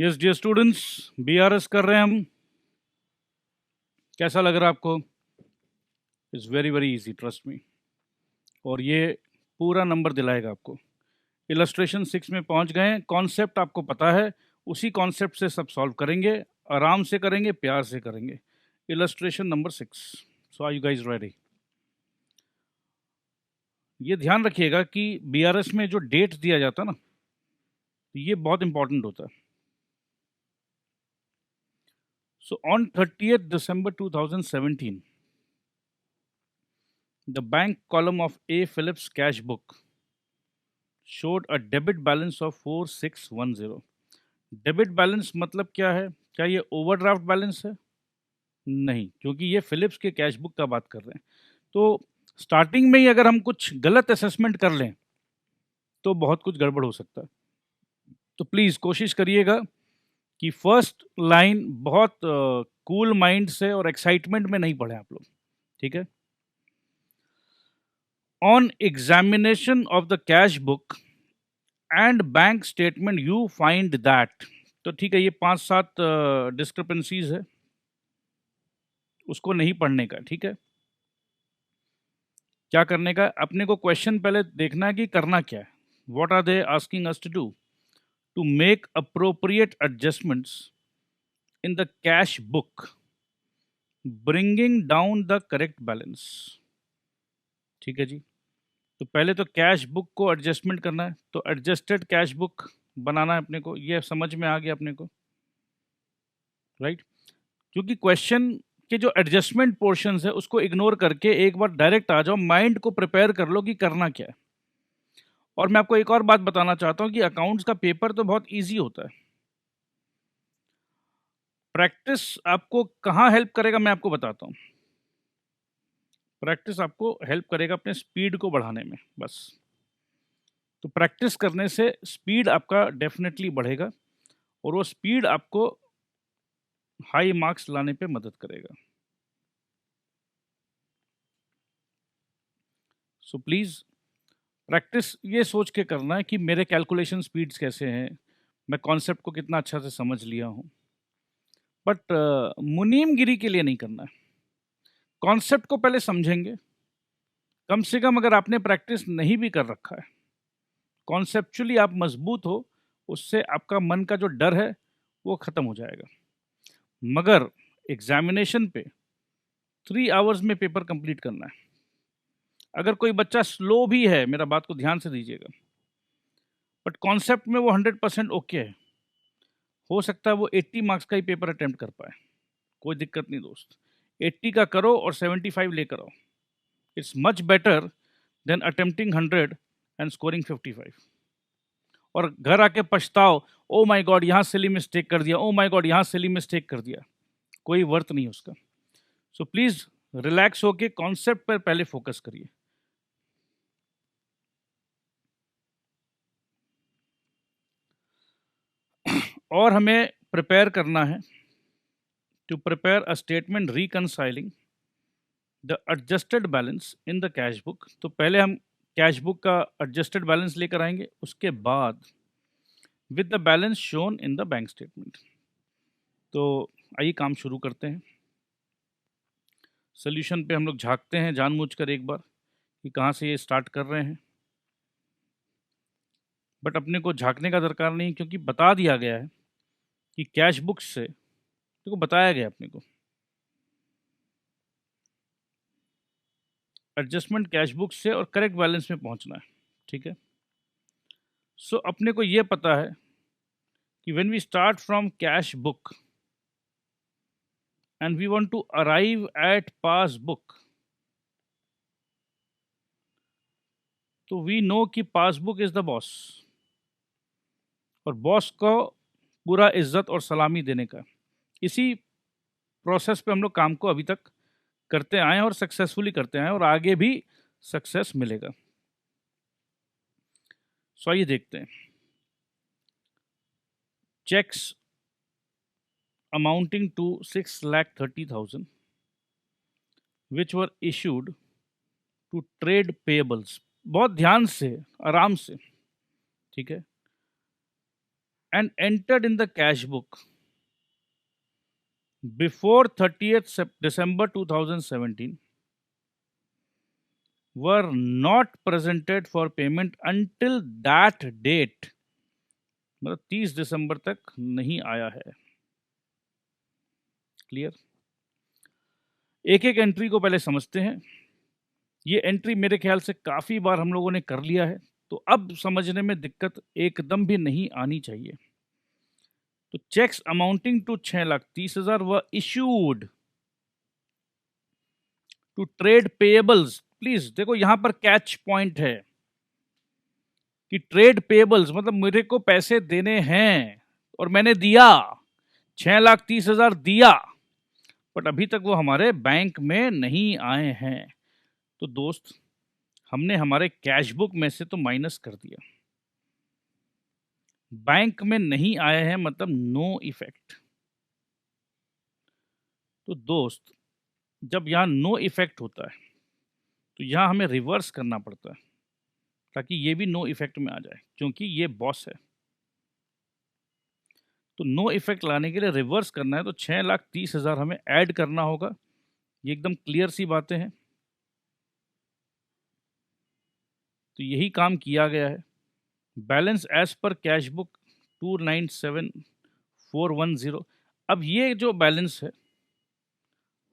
Yes dear students, BRS कर रहे हैं हम। कैसा लग रहा है आपको? It's very very easy, trust me. और ये पूरा नंबर दिलाएगा आपको। इलस्ट्रेशन 6 में पहुंच गए हैं, कॉन्सेप्ट आपको पता है, उसी कॉन्सेप्ट से सब सॉल्व करेंगे। आराम से करेंगे, प्यार से करेंगे। Illustration number 6। So are you guys ready? ये ध्यान रखिएगा कि बीआरएस में जो डेट दिया जाता है ना, ये बहुत इंपॉर्टेंट होता है। So on 30th December 2017, the bank column of A. Phillips cash book showed a debit balance of 4610. Debit balance मतलब क्या है? क्या ये ओवरड्राफ्ट बैलेंस है? नहीं, क्योंकि ये फिलिप्स के कैश बुक का बात कर रहे हैं। तो स्टार्टिंग में ही अगर हम कुछ गलत असेसमेंट कर लें तो बहुत कुछ गड़बड़ हो सकता है। तो प्लीज़ कोशिश करिएगा कि फर्स्ट लाइन बहुत कूल माइंड से और एक्साइटमेंट में नहीं पढ़ें आप लोग, ठीक है? On examination of the cash book and bank statement you find that, तो ठीक है, ये 5-7 डिस्क्रिपेंसीज है, उसको नहीं पढ़ने का, ठीक है? क्या करने का? अपने को क्वेश्चन पहले देखना है कि करना क्या है। What are they asking us to do? To make appropriate adjustments in the cash book bringing down the correct balance. ठीक है जी। तो पहले तो कैश बुक को एडजस्टमेंट करना है, तो एडजस्टेड कैश बुक बनाना है अपने को। ये समझ में आ गया अपने को, राइट? क्योंकि क्वेश्चन के जो एडजस्टमेंट पोर्शंस है उसको इग्नोर करके एक बार डायरेक्ट आ जाओ, माइंड को प्रिपेयर कर लो कि करना क्या है। और मैं आपको एक और बात बताना चाहता हूं कि अकाउंट्स का पेपर तो बहुत ईजी होता है। प्रैक्टिस आपको कहाँ हेल्प करेगा मैं आपको बताता हूँ। प्रैक्टिस आपको हेल्प करेगा अपने स्पीड को बढ़ाने में, बस। तो प्रैक्टिस करने से स्पीड आपका डेफिनेटली बढ़ेगा और वो स्पीड आपको हाई मार्क्स लाने पे मदद करेगा। सो प्लीज़ प्रैक्टिस ये सोच के करना है कि मेरे कैलकुलेशन स्पीड्स कैसे हैं, मैं कॉन्सेप्ट को कितना अच्छा से समझ लिया हूँ। बट मुनीमगिरी के लिए नहीं करना है। कॉन्सेप्ट को पहले समझेंगे, कम से कम अगर आपने प्रैक्टिस नहीं भी कर रखा है, कॉन्सेप्चुअली आप मजबूत हो, उससे आपका मन का जो डर है वो ख़त्म हो जाएगा। मगर एग्जामिनेशन पे 3 आवर्स में पेपर कंप्लीट करना है। अगर कोई बच्चा स्लो भी है, मेरा बात को ध्यान से दीजिएगा, बट कॉन्सेप्ट में वो 100% ओके है, हो सकता है वो 80 मार्क्स का ही पेपर अटेम्प्ट कर पाए। कोई दिक्कत नहीं दोस्त, 80 का करो और 75 लेकर आओ। It's much better than attempting 100 and scoring 55 और घर आके पछताओ, ओ माय गॉड यहाँ सिली मिस्टेक कर दिया, ओ माय गॉड यहाँ सिली मिस्टेक कर दिया। कोई वर्थ नहीं उसका। सो प्लीज रिलैक्स होके कॉन्सेप्ट पर पहले फोकस करिए। और हमें प्रिपेयर करना है to prepare a statement reconciling the adjusted balance in the cash book. तो पहले हम कैश बुक का एडजस्टेड बैलेंस लेकर आएंगे, उसके बाद with the balance shown in the bank statement. तो आइए काम शुरू करते हैं। सोल्यूशन पे हम लोग झांकते हैं जानबूझकर एक बार कि कहाँ से ये स्टार्ट कर रहे हैं, बट अपने को झांकने का दरकार नहीं, क्योंकि बता दिया गया है कि कैश बुक से, देखो बताया गया अपने को, एडजस्टमेंट कैश बुक से और करेक्ट बैलेंस में पहुंचना है, ठीक है? सो अपने को ये पता है कि when we start from cash book and we want to arrive at passbook, तो वी नो कि पासबुक इज द बॉस, और बॉस को पूरा इज्जत और सलामी देने का। इसी प्रोसेस पे हम लोग काम को अभी तक करते आए हैं और सक्सेसफुली करते आए हैं, और आगे भी सक्सेस मिलेगा। सो आइए देखते हैं। Cheques amounting to 6,30,000 which were issued to trade payables. बहुत ध्यान से, आराम से, ठीक है? and entered in the cash book before 30th December 2017 were not presented for payment until that date, मतलब 30 दिसंबर तक नहीं आया है। क्लियर? एक एक एंट्री को पहले समझते हैं। ये एंट्री मेरे ख्याल से काफ़ी बार हम लोगों ने कर लिया है, तो अब समझने में दिक्कत एकदम भी नहीं आनी चाहिए। तो checks amounting to 6,30,000 were issued to trade payables. Please देखो, यहां पर कैच पॉइंट है कि ट्रेड पेएबल्स मतलब मेरे को पैसे देने हैं और मैंने दिया, 6,30,000 दिया, बट अभी तक वो हमारे बैंक में नहीं आए हैं। तो दोस्त, हमने हमारे कैश बुक में से तो माइनस कर दिया, बैंक में नहीं आए हैं मतलब नो इफेक्ट। तो दोस्त, जब यहाँ नो इफेक्ट होता है तो यहाँ हमें रिवर्स करना पड़ता है ताकि ये भी नो इफेक्ट में आ जाए, क्योंकि ये बॉस है। तो नो इफेक्ट लाने के लिए रिवर्स करना है तो 6,30,000 हमें ऐड करना होगा। ये एकदम क्लियर सी बातें हैं। तो यही काम किया गया है। Balance as per cash book 297,410। अब ये जो बैलेंस है,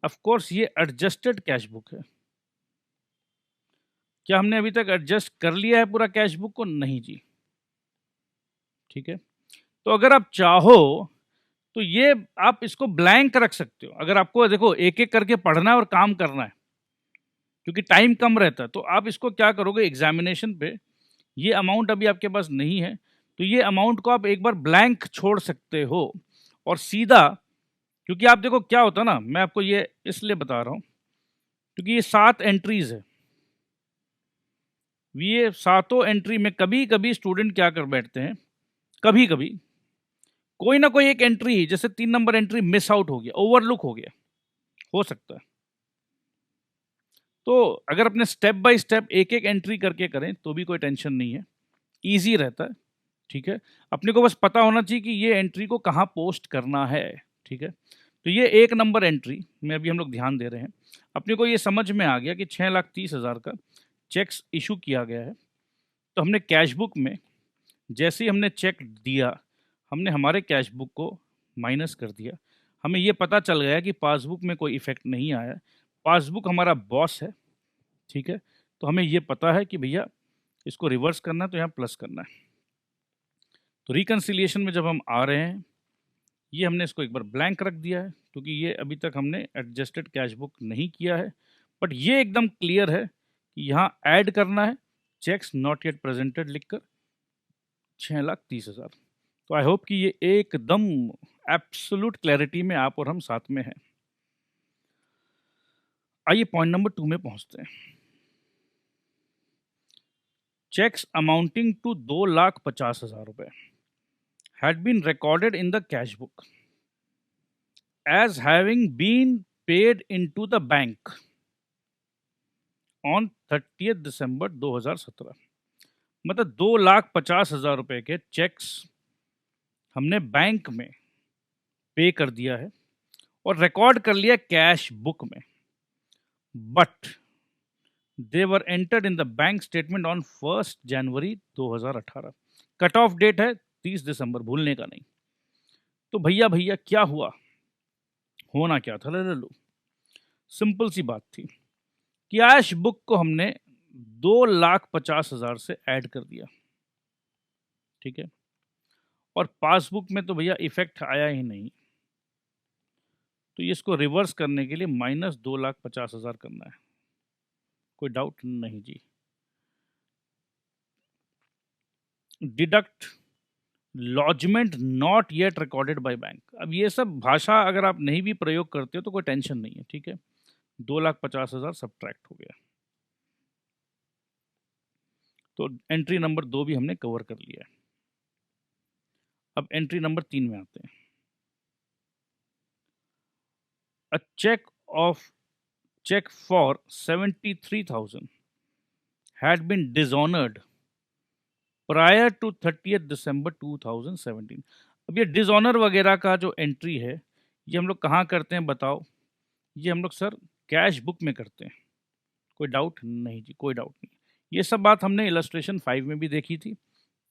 ऑफ कोर्स ये एडजस्टेड कैश बुक है। क्या हमने अभी तक एडजस्ट कर लिया है पूरा कैश बुक को? नहीं जी। ठीक है, तो अगर आप चाहो तो ये आप इसको ब्लैंक रख सकते हो। अगर आपको देखो एक एक करके पढ़ना है और काम करना है, क्योंकि टाइम कम रहता है, तो आप इसको क्या करोगे, एग्जामिनेशन पे ये अमाउंट अभी आपके पास नहीं है तो ये अमाउंट को आप एक बार ब्लैंक छोड़ सकते हो और सीधा, क्योंकि आप देखो क्या होता है ना, मैं आपको ये इसलिए बता रहा हूं क्योंकि ये 7 एंट्रीज है। ये सातों एंट्री में कभी कभी स्टूडेंट क्या कर बैठते हैं, कभी कभी कोई ना कोई एक एंट्री, जैसे 3 नंबर एंट्री मिस आउट हो गया, ओवरलुक हो गया, हो सकता है। तो अगर अपने स्टेप बाय स्टेप एक एक एंट्री करके करें तो भी कोई टेंशन नहीं है, ईजी रहता है। ठीक है, अपने को बस पता होना चाहिए कि ये एंट्री को कहाँ पोस्ट करना है। ठीक है, तो ये 1 नंबर एंट्री में अभी हम लोग ध्यान दे रहे हैं। अपने को ये समझ में आ गया कि 6,30,000 का चेक्स इशू किया गया है। तो हमने कैश बुक में जैसे ही हमने चेक दिया, हमने हमारे कैश बुक को माइनस कर दिया। हमें ये पता चल गया कि पासबुक में कोई इफेक्ट नहीं आया। पासबुक हमारा बॉस है। ठीक है, तो हमें ये पता है कि भैया इसको रिवर्स करना है तो यहाँ प्लस करना है। तो रिकन्सिलिएशन में जब हम आ रहे हैं, ये हमने इसको एक बार ब्लैंक रख दिया है क्योंकि ये अभी तक हमने एडजस्टेड कैश बुक नहीं किया है। बट ये एकदम क्लियर है कि यहाँ ऐड करना है चेक्स नॉट येट प्रेजेंटेड लिखकर 6,30,000। तो आई होप कि ये एकदम एब्सोल्यूट क्लैरिटी में आप और हम साथ में हैं। आइए पॉइंट नंबर 2 में पहुंचते हैं। चेक्स अमाउंटिंग टू 2,50,000 रुपए had been recorded in the cash book as having been paid into the bank on 30th December 2017। मतलब 2,50,000 रुपए के चेक्स हमने बैंक में पे कर दिया है और रिकॉर्ड कर लिया कैश बुक में, but they were entered in the bank statement on 1 January 2018। Cut off date है 30 दिसंबर, भूलने का नहीं। तो भैया भैया क्या हुआ, होना क्या था? ले लो, सिंपल सी बात थी, कैश बुक को हमने 2,50,000 से ऐड कर दिया। ठीक है, और पासबुक में तो भैया इफेक्ट आया ही नहीं, तो ये इसको रिवर्स करने के लिए माइनस 2,50,000 करना है। कोई डाउट नहीं जी। Deduct lodgement not yet recorded by bank. अब ये सब भाषा अगर आप नहीं भी प्रयोग करते हो तो कोई टेंशन नहीं है। ठीक है, 2,50,000 सब्ट्रैक्ट हो गया। तो एंट्री नंबर 2 भी हमने कवर कर लिया है। अब एंट्री नंबर 3 में आते हैं। A check for 73,000 had been dishonored prior to 30 December 2017। अब ये डिसऑनर वगैरह का जो एंट्री है ये हम लोग कहाँ करते हैं बताओ? ये हम लोग सर कैश बुक में करते हैं। कोई डाउट नहीं जी, कोई डाउट नहीं। ये सब बात हमने इलस्ट्रेशन 5 में भी देखी थी।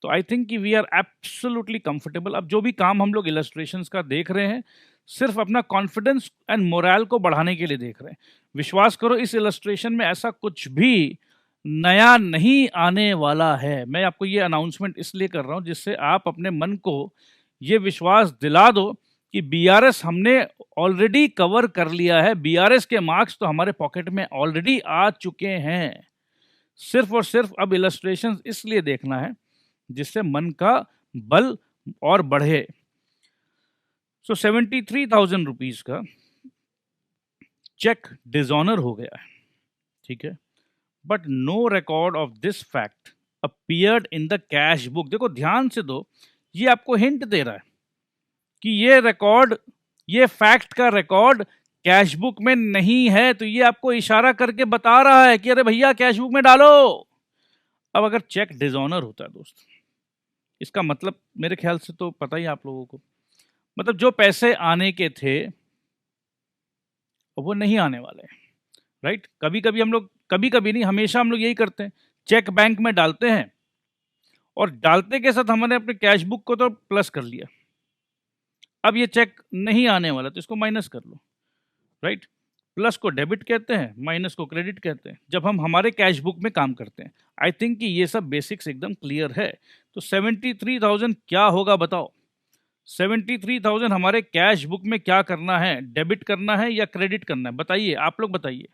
तो आई थिंक कि वी आर एब्सोल्युटली कंफर्टेबल। अब जो भी काम हम लोग इलस्ट्रेशंस का देख रहे हैं सिर्फ अपना कॉन्फिडेंस एंड मोरल को बढ़ाने के लिए देख रहे हैं। विश्वास करो इस इलस्ट्रेशन में ऐसा कुछ भी नया नहीं आने वाला है। मैं आपको ये अनाउंसमेंट इसलिए कर रहा हूँ जिससे आप अपने मन को ये विश्वास दिला दो कि बीआरएस हमने ऑलरेडी कवर कर लिया है। बीआरएस के मार्क्स तो हमारे पॉकेट में ऑलरेडी आ चुके हैं। सिर्फ और सिर्फ अब इलस्ट्रेशन इसलिए देखना है जिससे मन का बल और बढ़े। सो 73,000 रुपीज का चेक डिसऑनर हो गया है, ठीक है, but no record of this fact appeared in the cash book. देखो ध्यान से दो, ये आपको हिंट दे रहा है कि ये रिकॉर्ड, ये फैक्ट का रिकॉर्ड कैश बुक में नहीं है। तो ये आपको इशारा करके बता रहा है कि अरे भैया कैश बुक में डालो। अब अगर चेक डिसऑनर होता है दोस्त, इसका मतलब मेरे ख्याल से तो पता ही आप लोगों को, मतलब जो पैसे आने के थे वो नहीं आने वाले, राइट? कभी कभी हम लोग, कभी कभी नहीं, हमेशा हम लोग यही करते हैं, चेक बैंक में डालते हैं और डालते के साथ हमने अपने कैश बुक को तो प्लस कर लिया। अब ये चेक नहीं आने वाला तो इसको माइनस कर लो, राइट? प्लस को डेबिट कहते हैं, माइनस को क्रेडिट कहते हैं जब हम हमारे कैश बुक में काम करते हैं। आई थिंक कि ये सब बेसिक्स एकदम क्लियर है। तो 73,000 क्या होगा बताओ? 73,000 हमारे कैश बुक में क्या करना है? डेबिट करना है या क्रेडिट करना है? बताइए, आप लोग बताइए।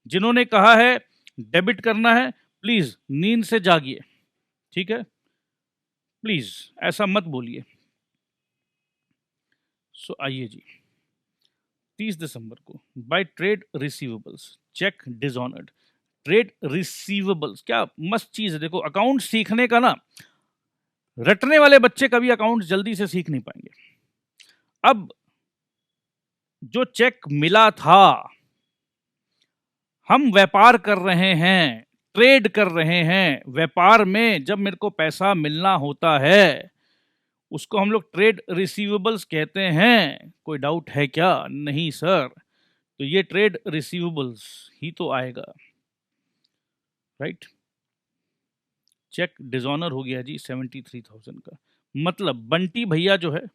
जिन्होंने कहा है डेबिट करना है प्लीज नींद से जागिए, ठीक है? प्लीज ऐसा मत बोलिए। सो आइए जी, 30 दिसंबर को by trade receivables cheque dishonoured. Trade receivables क्या मस्त चीज है। देखो अकाउंट सीखने का ना, रटने वाले बच्चे कभी अकाउंट जल्दी से सीख नहीं पाएंगे। अब जो चेक मिला था, हम व्यापार कर रहे हैं, ट्रेड कर रहे हैं। व्यापार में जब मेरे को पैसा मिलना होता है उसको हम लोग ट्रेड रिसीवेबल्स कहते हैं। कोई डाउट है क्या? नहीं सर। तो ये ट्रेड रिसीवेबल्स ही तो आएगा, राइट? चेक डिसऑनर हो गया जी 73,000 का। मतलब बंटी भैया जो है,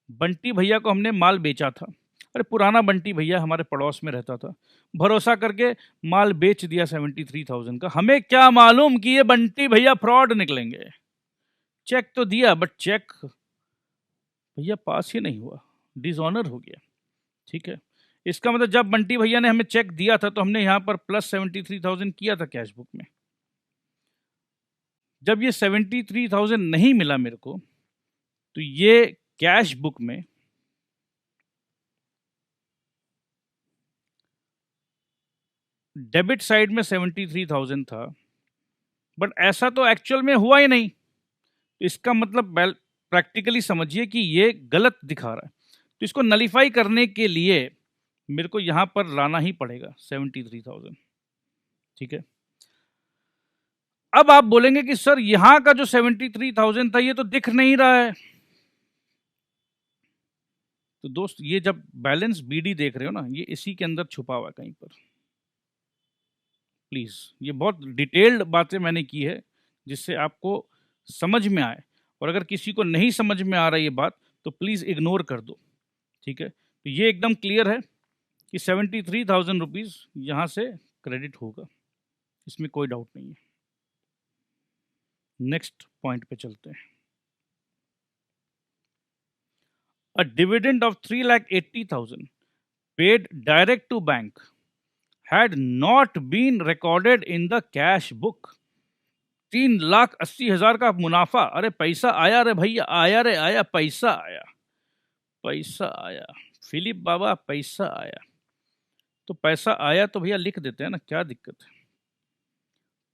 बंटी भैया को हमने माल बेचा था। अरे पुराना बंटी भैया हमारे पड़ोस में रहता था, भरोसा करके माल बेच दिया 73,000 का। हमें क्या मालूम कि ये बंटी भैया फ्रॉड निकलेंगे। चेक तो दिया बट चेक भैया पास ही नहीं हुआ, डिसऑनर हो गया, ठीक है? इसका मतलब जब बंटी भैया ने हमें चेक दिया था तो हमने यहाँ पर प्लस 73,000 किया था कैश बुक में। जब ये 73,000 नहीं मिला मेरे को तो ये कैश बुक में डेबिट साइड में 73,000 था, बट ऐसा तो एक्चुअल में हुआ ही नहीं। तो इसका मतलब प्रैक्टिकली समझिए कि ये गलत दिखा रहा है। तो इसको नलीफाई करने के लिए मेरे को यहां पर लाना ही पड़ेगा 73,000, ठीक है? अब आप बोलेंगे कि सर यहां का जो 73,000 था ये तो दिख नहीं रहा है। तो दोस्त ये जब बैलेंस बीडी देख रहे हो ना, ये इसी के अंदर छुपा हुआ है कहीं पर। प्लीज, ये बहुत डिटेल्ड बातें मैंने की है जिससे आपको समझ में आए। और अगर किसी को नहीं समझ में आ रहा ये बात तो प्लीज इग्नोर कर दो, ठीक है? तो ये एकदम क्लियर है कि 73,000 रुपीज यहां से क्रेडिट होगा, इसमें कोई डाउट नहीं है। नेक्स्ट पॉइंट पे चलते हैं। A dividend of 3,80,000 paid direct to bank had not been recorded in the cash book। 3,80,000 का मुनाफा। अरे पैसा आया रे भैया, आया रे आया, पैसा आया, पैसा आया फिलिप बाबा, पैसा आया। तो पैसा आया तो भैया लिख देते हैं ना, क्या दिक्कत है?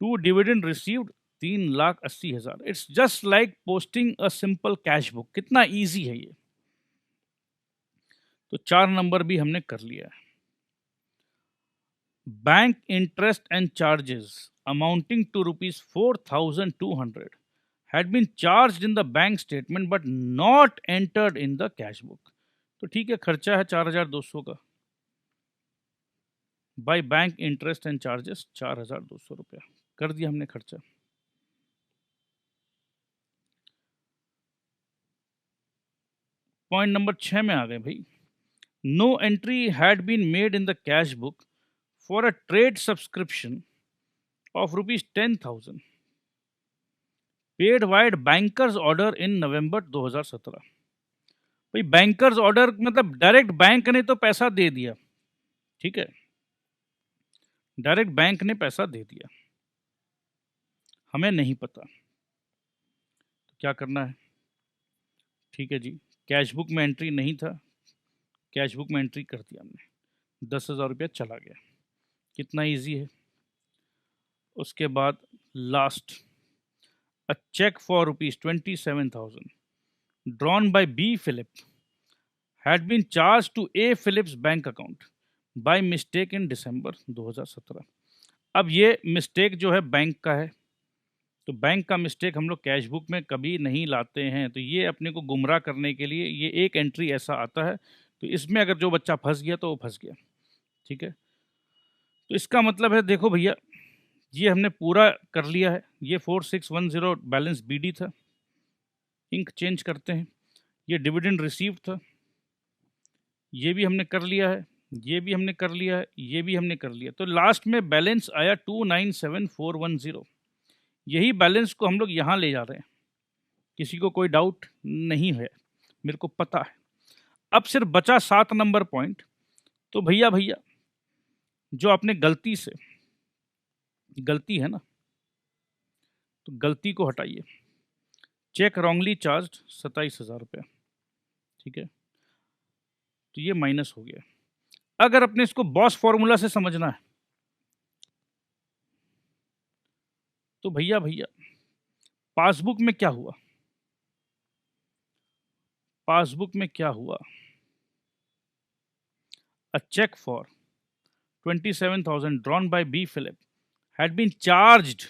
To dividend received 3,80,000। It's just like posting a simple cash book. कितना इजी है ये। तो 4 नंबर भी हमने कर लिया है। Bank interest and charges amounting to ₹4,200 had been charge in the bank statement but not entered in the cash book. तो ठीक है, खर्चा है 4,200 का, by bank interest and charges 4,200 रुपया कर दिया हमने खर्चा। पॉइंट नंबर 6 में आ गए भाई। No entry had been made in the cash book for a trade subscription of ₹10,000 paid vide bankers order in November 2017। भाई बैंकर्स ऑर्डर मतलब डायरेक्ट बैंक ने तो पैसा दे दिया, ठीक है, डायरेक्ट बैंक ने पैसा दे दिया, हमें नहीं पता तो क्या करना है। ठीक है जी, कैश बुक में एंट्री नहीं था, कैश बुक में एंट्री कर दिया हमने, 10,000 रुपया चला गया, कितना इजी है। उसके बाद last, a cheque for ₹27,000 drawn by B. Philip had been charged to A. Philip's bank account by mistake in December 2017। अब ये मिस्टेक जो है बैंक का है, तो बैंक का मिस्टेक हम लोग कैश बुक में कभी नहीं लाते हैं, तो ये अपने को गुमराह करने के लिए ये एक एंट्री ऐसा आता है, तो इसमें अगर जो बच्चा फंस गया तो वो फंस गया, ठीक है। तो इसका मतलब है, देखो भैया, ये हमने पूरा कर लिया है, ये 4610 बैलेंस BD था, इंक चेंज करते हैं, ये डिविडेंड रिसीव था, ये भी हमने कर लिया है, ये भी हमने कर लिया है, ये भी हमने कर लिया, तो लास्ट में बैलेंस आया 297,410। यही बैलेंस को हम लोग यहाँ ले जा रहे हैं, किसी को कोई डाउट नहीं है, मेरे को पता है। अब सिर्फ बचा 7 नंबर पॉइंट, तो भैया जो आपने गलती से, गलती है ना, तो गलती को हटाइए। चेक रॉन्गली चार्ज 27,000 रुपया, ठीक है, तो ये माइनस हो गया। अगर अपने इसको बॉस फॉर्मूला से समझना है तो भैया पासबुक में क्या हुआ, पासबुक में क्या हुआ, a cheque for 27,000 drawn by B. Philip had been charged.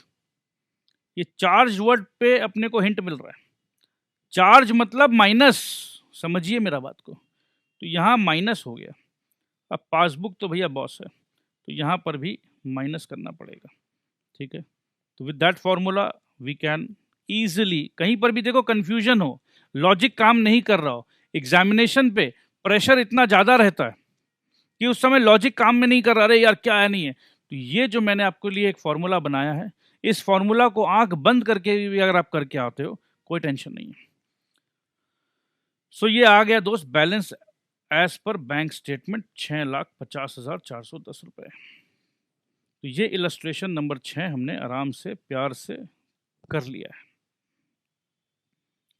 ये चार्ज वर्ड पे अपने को हिंट मिल रहा है, चार्ज मतलब माइनस, समझिए मेरा बात को, तो यहाँ माइनस हो गया। अब पासबुक तो भैया बॉस है, तो यहाँ पर भी माइनस करना पड़ेगा, ठीक है। तो with that formula we can easily, कहीं पर भी देखो कन्फ्यूजन हो, लॉजिक काम नहीं कर रहा हो, एग्जामिनेशन पे प्रेशर इतना ज़्यादा रहता है कि उस समय लॉजिक काम में नहीं कर रहा, अरे यार क्या है नहीं है, तो ये जो मैंने आपके लिए एक फॉर्मूला बनाया है, इस फॉर्मूला को आंख बंद करके भी अगर आप करके आते हो कोई टेंशन नहीं है। सो ये आ गया दोस्त, balance as per bank statement 6,50,410 रुपए। तो ये इलस्ट्रेशन नंबर 6 हमने आराम से प्यार से कर लिया है,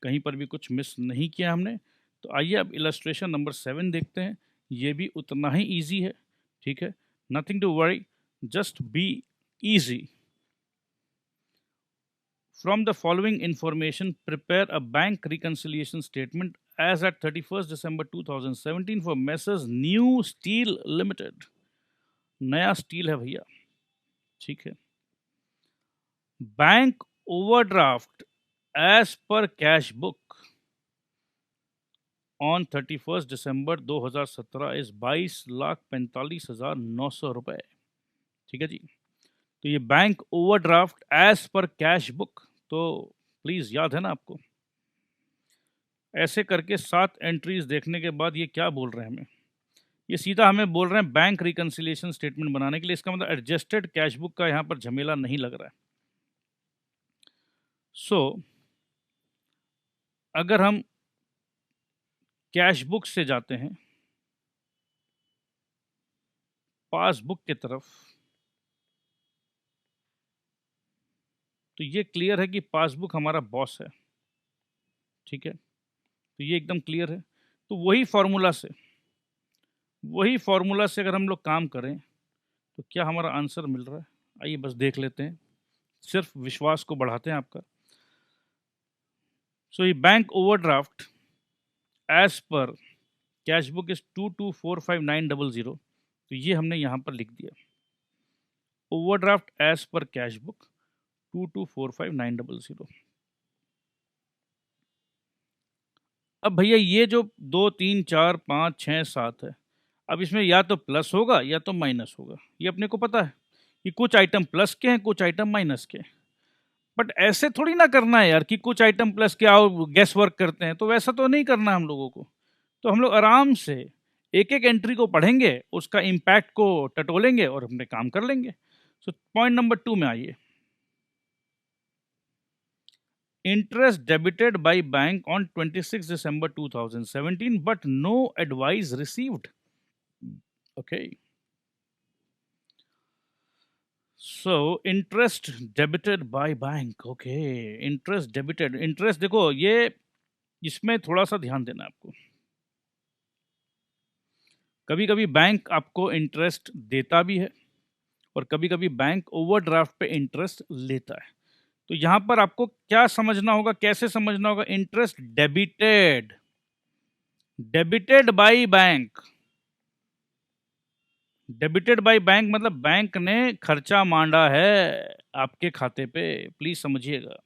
कहीं पर भी कुछ मिस नहीं किया हमने। तो आइए अब इलस्ट्रेशन नंबर 7 देखते हैं, ये भी उतना ही इजी है, ठीक है, nothing to worry, just be easy. From the following information, prepare a bank reconciliation statement as at 31st December 2017 for Messrs New Steel Limited। नया स्टील है भैया, ठीक है। Bank overdraft as per cash book on 31st December 2017 is 22,45,900 रुपए, ठीक है जी। तो ये bank overdraft as per cash book, तो प्लीज याद है ना आपको। ऐसे करके 7 एंट्रीज देखने के बाद ये क्या बोल रहे हैं हमें, ये सीधा हमें बोल रहे हैं बैंक रिकंसिलिएशन स्टेटमेंट बनाने के लिए। इसका मतलब एडजस्टेड कैश बुक का यहाँ पर झमेला नहीं लग रहा है। सो अगर हम कैश बुक से जाते हैं पासबुक की तरफ, तो ये क्लियर है कि पासबुक हमारा बॉस है, ठीक है, तो ये एकदम क्लियर है। तो वही फॉर्मूला से अगर हम लोग काम करें तो क्या हमारा आंसर मिल रहा है, आइए बस देख लेते हैं, सिर्फ विश्वास को बढ़ाते हैं आपका। सो ये bank overdraft as per cash book is 2245,900, तो ये हमने यहाँ पर लिख दिया, overdraft as per cash book 2245,900। अब भैया ये जो 2, 3, 4, 5, 6, 7 है, अब इसमें या तो प्लस होगा या तो माइनस होगा, ये अपने को पता है कि कुछ आइटम प्लस के हैं, कुछ आइटम माइनस के हैं। बट ऐसे थोड़ी ना करना है यार कि कुछ आइटम प्लस के आओ गैस वर्क करते हैं, तो वैसा तो नहीं करना है हम लोगों को। तो हम लोग आराम से एक एक एंट्री को पढ़ेंगे, उसका इम्पैक्ट को टटोलेंगे और अपने काम कर लेंगे। सो पॉइंट नंबर 2 में आइए। Interest debited by bank on 26 December 2017 but no advice received. Okay. So interest debited by bank. Okay. Interest debited. Interest देखो ये इसमें थोड़ा सा ध्यान देना है आपको। कभी कभी बैंक आपको इंटरेस्ट देता भी है और कभी कभी बैंक ओवरड्राफ्ट पे इंटरेस्ट लेता है। तो यहां पर आपको क्या समझना होगा, कैसे समझना होगा? Interest debited, debited by bank. Debited by bank मतलब बैंक ने खर्चा मांडा है आपके खाते पे, प्लीज समझिएगा,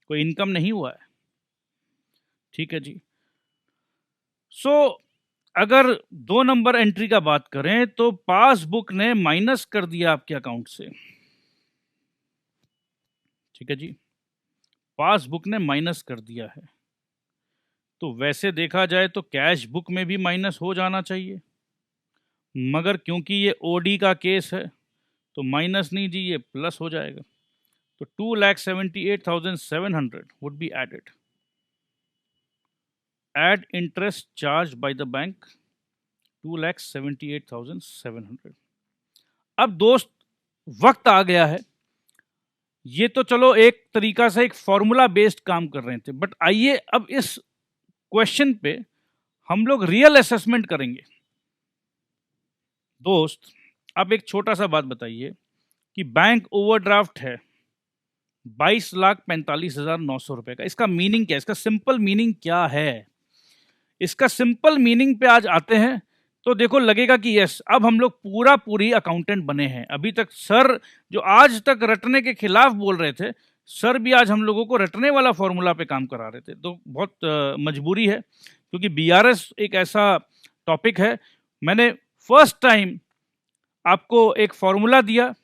कोई इनकम नहीं हुआ है। ठीक है जी। सो अगर 2 नंबर एंट्री का बात करें तो पासबुक ने माइनस कर दिया आपके अकाउंट से। ठीक है जी, पासबुक ने माइनस कर दिया है। तो वैसे देखा जाए तो कैश बुक में भी माइनस हो जाना चाहिए, मगर क्योंकि ये ओडी का केस है तो माइनस नहीं जी, ये प्लस हो जाएगा। तो 2,78,700 would be added. Add interest charge by the bank 2,78,700। अब दोस्त वक्त आ गया है, ये तो चलो एक तरीका से एक फॉर्मूला बेस्ड काम कर रहे थे, बट आइए अब इस क्वेश्चन पे हम लोग रियल असेसमेंट करेंगे। दोस्त आप एक छोटा सा बात बताइए कि बैंक ओवरड्राफ्ट है 22,45,900 रुपए का, इसका मीनिंग क्या है? इसका सिंपल मीनिंग क्या है? इसका सिंपल मीनिंग पे आज आते हैं तो देखो लगेगा कि यस, अब हम लोग पूरी अकाउंटेंट बने हैं। अभी तक सर जो आज तक रटने के खिलाफ बोल रहे थे, सर भी आज हम लोगों को रटने वाला फॉर्मूला पे काम करा रहे थे। तो बहुत मजबूरी है, क्योंकि बीआरएस एक ऐसा टॉपिक है। मैंने फर्स्ट टाइम आपको एक फॉर्मूला दिया,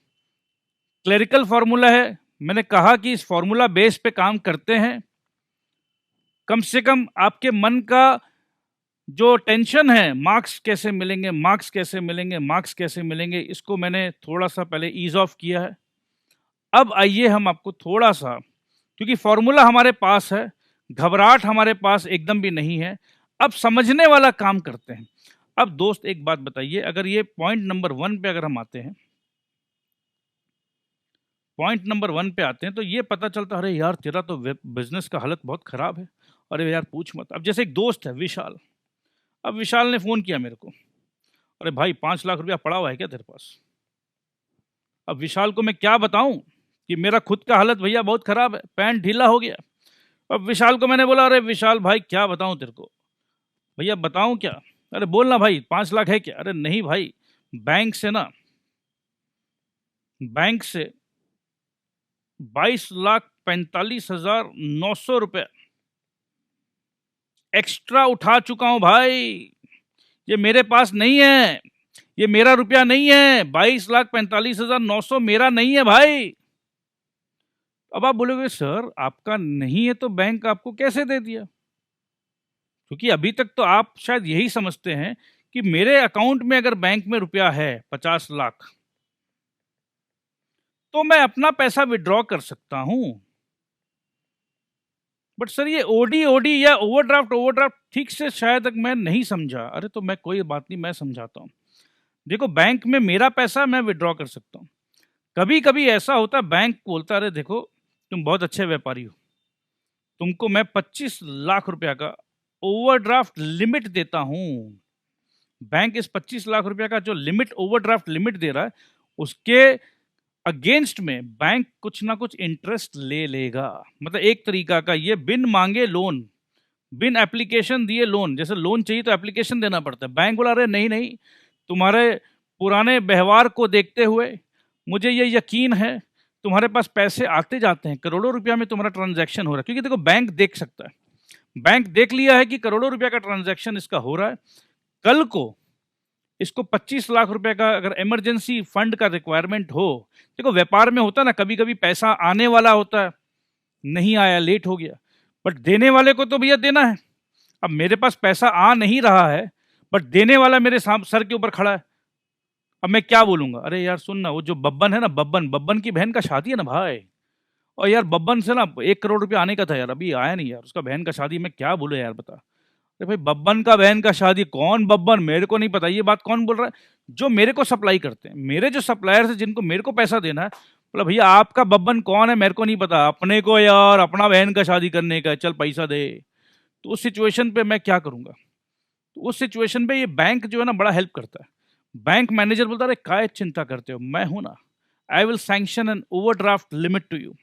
क्लेरिकल फॉर्मूला है, मैंने कहा कि इस फॉर्मूला बेस पे काम करते हैं। कम से कम आपके मन का जो टेंशन है, मार्क्स कैसे मिलेंगे, मार्क्स कैसे मिलेंगे, मार्क्स कैसे मिलेंगे, इसको मैंने थोड़ा सा पहले ईज ऑफ किया है। अब आइए हम आपको थोड़ा सा, क्योंकि फॉर्मूला हमारे पास है, घबराहट हमारे पास एकदम भी नहीं है, अब समझने वाला काम करते हैं। अब दोस्त एक बात बताइए, अगर ये पॉइंट नंबर 1 पे अगर हम आते हैं, पॉइंट नंबर 1 पे आते हैं तो ये पता चलता है, अरे यार तेरा तो बिजनेस का हालत बहुत खराब है। अरे यार पूछ मत। अब जैसे एक दोस्त है विशाल, अब विशाल ने फोन किया मेरे को, अरे भाई 5 लाख रुपया पड़ा हुआ है क्या तेरे पास? अब विशाल को मैं क्या बताऊं कि मेरा खुद का हालत भैया बहुत खराब है, पैंट ढीला हो गया। अब विशाल को मैंने बोला, अरे विशाल भाई क्या बताऊं तेरे को, भैया बताऊं क्या? अरे बोलना भाई 5 लाख है क्या? अरे नहीं भाई, बैंक से ना, बैंक से 22,45,900 रुपये एक्स्ट्रा उठा चुका हूं भाई। ये मेरे पास नहीं है, ये मेरा रुपया नहीं है, 22,45,900 मेरा नहीं है भाई। अब आप बोलोगे सर आपका नहीं है तो बैंक आपको कैसे दे दिया? क्योंकि अभी तक तो आप शायद यही समझते हैं कि मेरे अकाउंट में अगर बैंक में रुपया है 50 लाख तो मैं अपना पैसा विड्रॉ कर सकता हूं। बट सर ये ओडी ओडी या ओवरड्राफ्ट ठीक से शायद तक मैं नहीं समझा। अरे तो मैं कोई बात नहीं, मैं समझाता हूँ। देखो बैंक में मेरा पैसा मैं विड्रॉ कर सकता हूँ। कभी कभी ऐसा होता है बैंक बोलता है, अरे देखो तुम बहुत अच्छे व्यापारी हो, तुमको मैं 25 लाख रुपया का ओवरड्राफ्ट लिमिट देता हूँ। बैंक इस 25 लाख रुपया का जो लिमिट, ओवरड्राफ्ट लिमिट दे रहा है, उसके अगेंस्ट में बैंक कुछ ना कुछ इंटरेस्ट ले लेगा। मतलब एक तरीका का ये बिन मांगे लोन, बिन एप्लीकेशन दिए लोन। जैसे लोन चाहिए तो एप्लीकेशन देना पड़ता है, बैंक बोला रहे नहीं नहीं, तुम्हारे पुराने व्यवहार को देखते हुए मुझे ये यकीन है तुम्हारे पास पैसे आते जाते हैं, करोड़ों रुपया में तुम्हारा ट्रांजैक्शन हो रहा है। क्योंकि देखो बैंक देख सकता है, बैंक देख लिया है कि करोड़ों रुपए का ट्रांजैक्शन इसका हो रहा है, कल को इसको 25 लाख रुपए का अगर इमरजेंसी फंड का रिक्वायरमेंट हो, देखो व्यापार में होता ना, कभी कभी पैसा आने वाला होता है, नहीं आया, लेट हो गया, बट देने वाले को तो भैया देना है। अब मेरे पास पैसा आ नहीं रहा है, बट देने वाला मेरे सर के ऊपर खड़ा है। अब मैं क्या बोलूंगा, अरे यार सुन ना, वो जो बब्बन है ना, बब्बन की बहन का शादी है ना भाई, और यार बब्बन से ना 1 करोड़ रुपया आने का था यार, अभी आया नहीं यार, उसका बहन का शादी, मैं क्या बोलूं यार, बता। अरे भाई बब्बन का बहन का शादी, कौन बब्बन, मेरे को नहीं पता, ये बात कौन बोल रहा है? जो मेरे को सप्लाई करते हैं, मेरे जो सप्लायर्स है जिनको मेरे को पैसा देना है, बोला भैया आपका बब्बन कौन है मेरे को नहीं पता, अपने को यार अपना बहन का शादी करने का, चल पैसा दे। तो उस सिचुएशन पे मैं क्या करूंगा? तो उस सिचुएशन पे ये बैंक जो है ना बड़ा हेल्प करता है। बैंक मैनेजर बोलता है, अरे काय चिंता करते हो, मैं हूं ना, I will sanction an overdraft limit to you.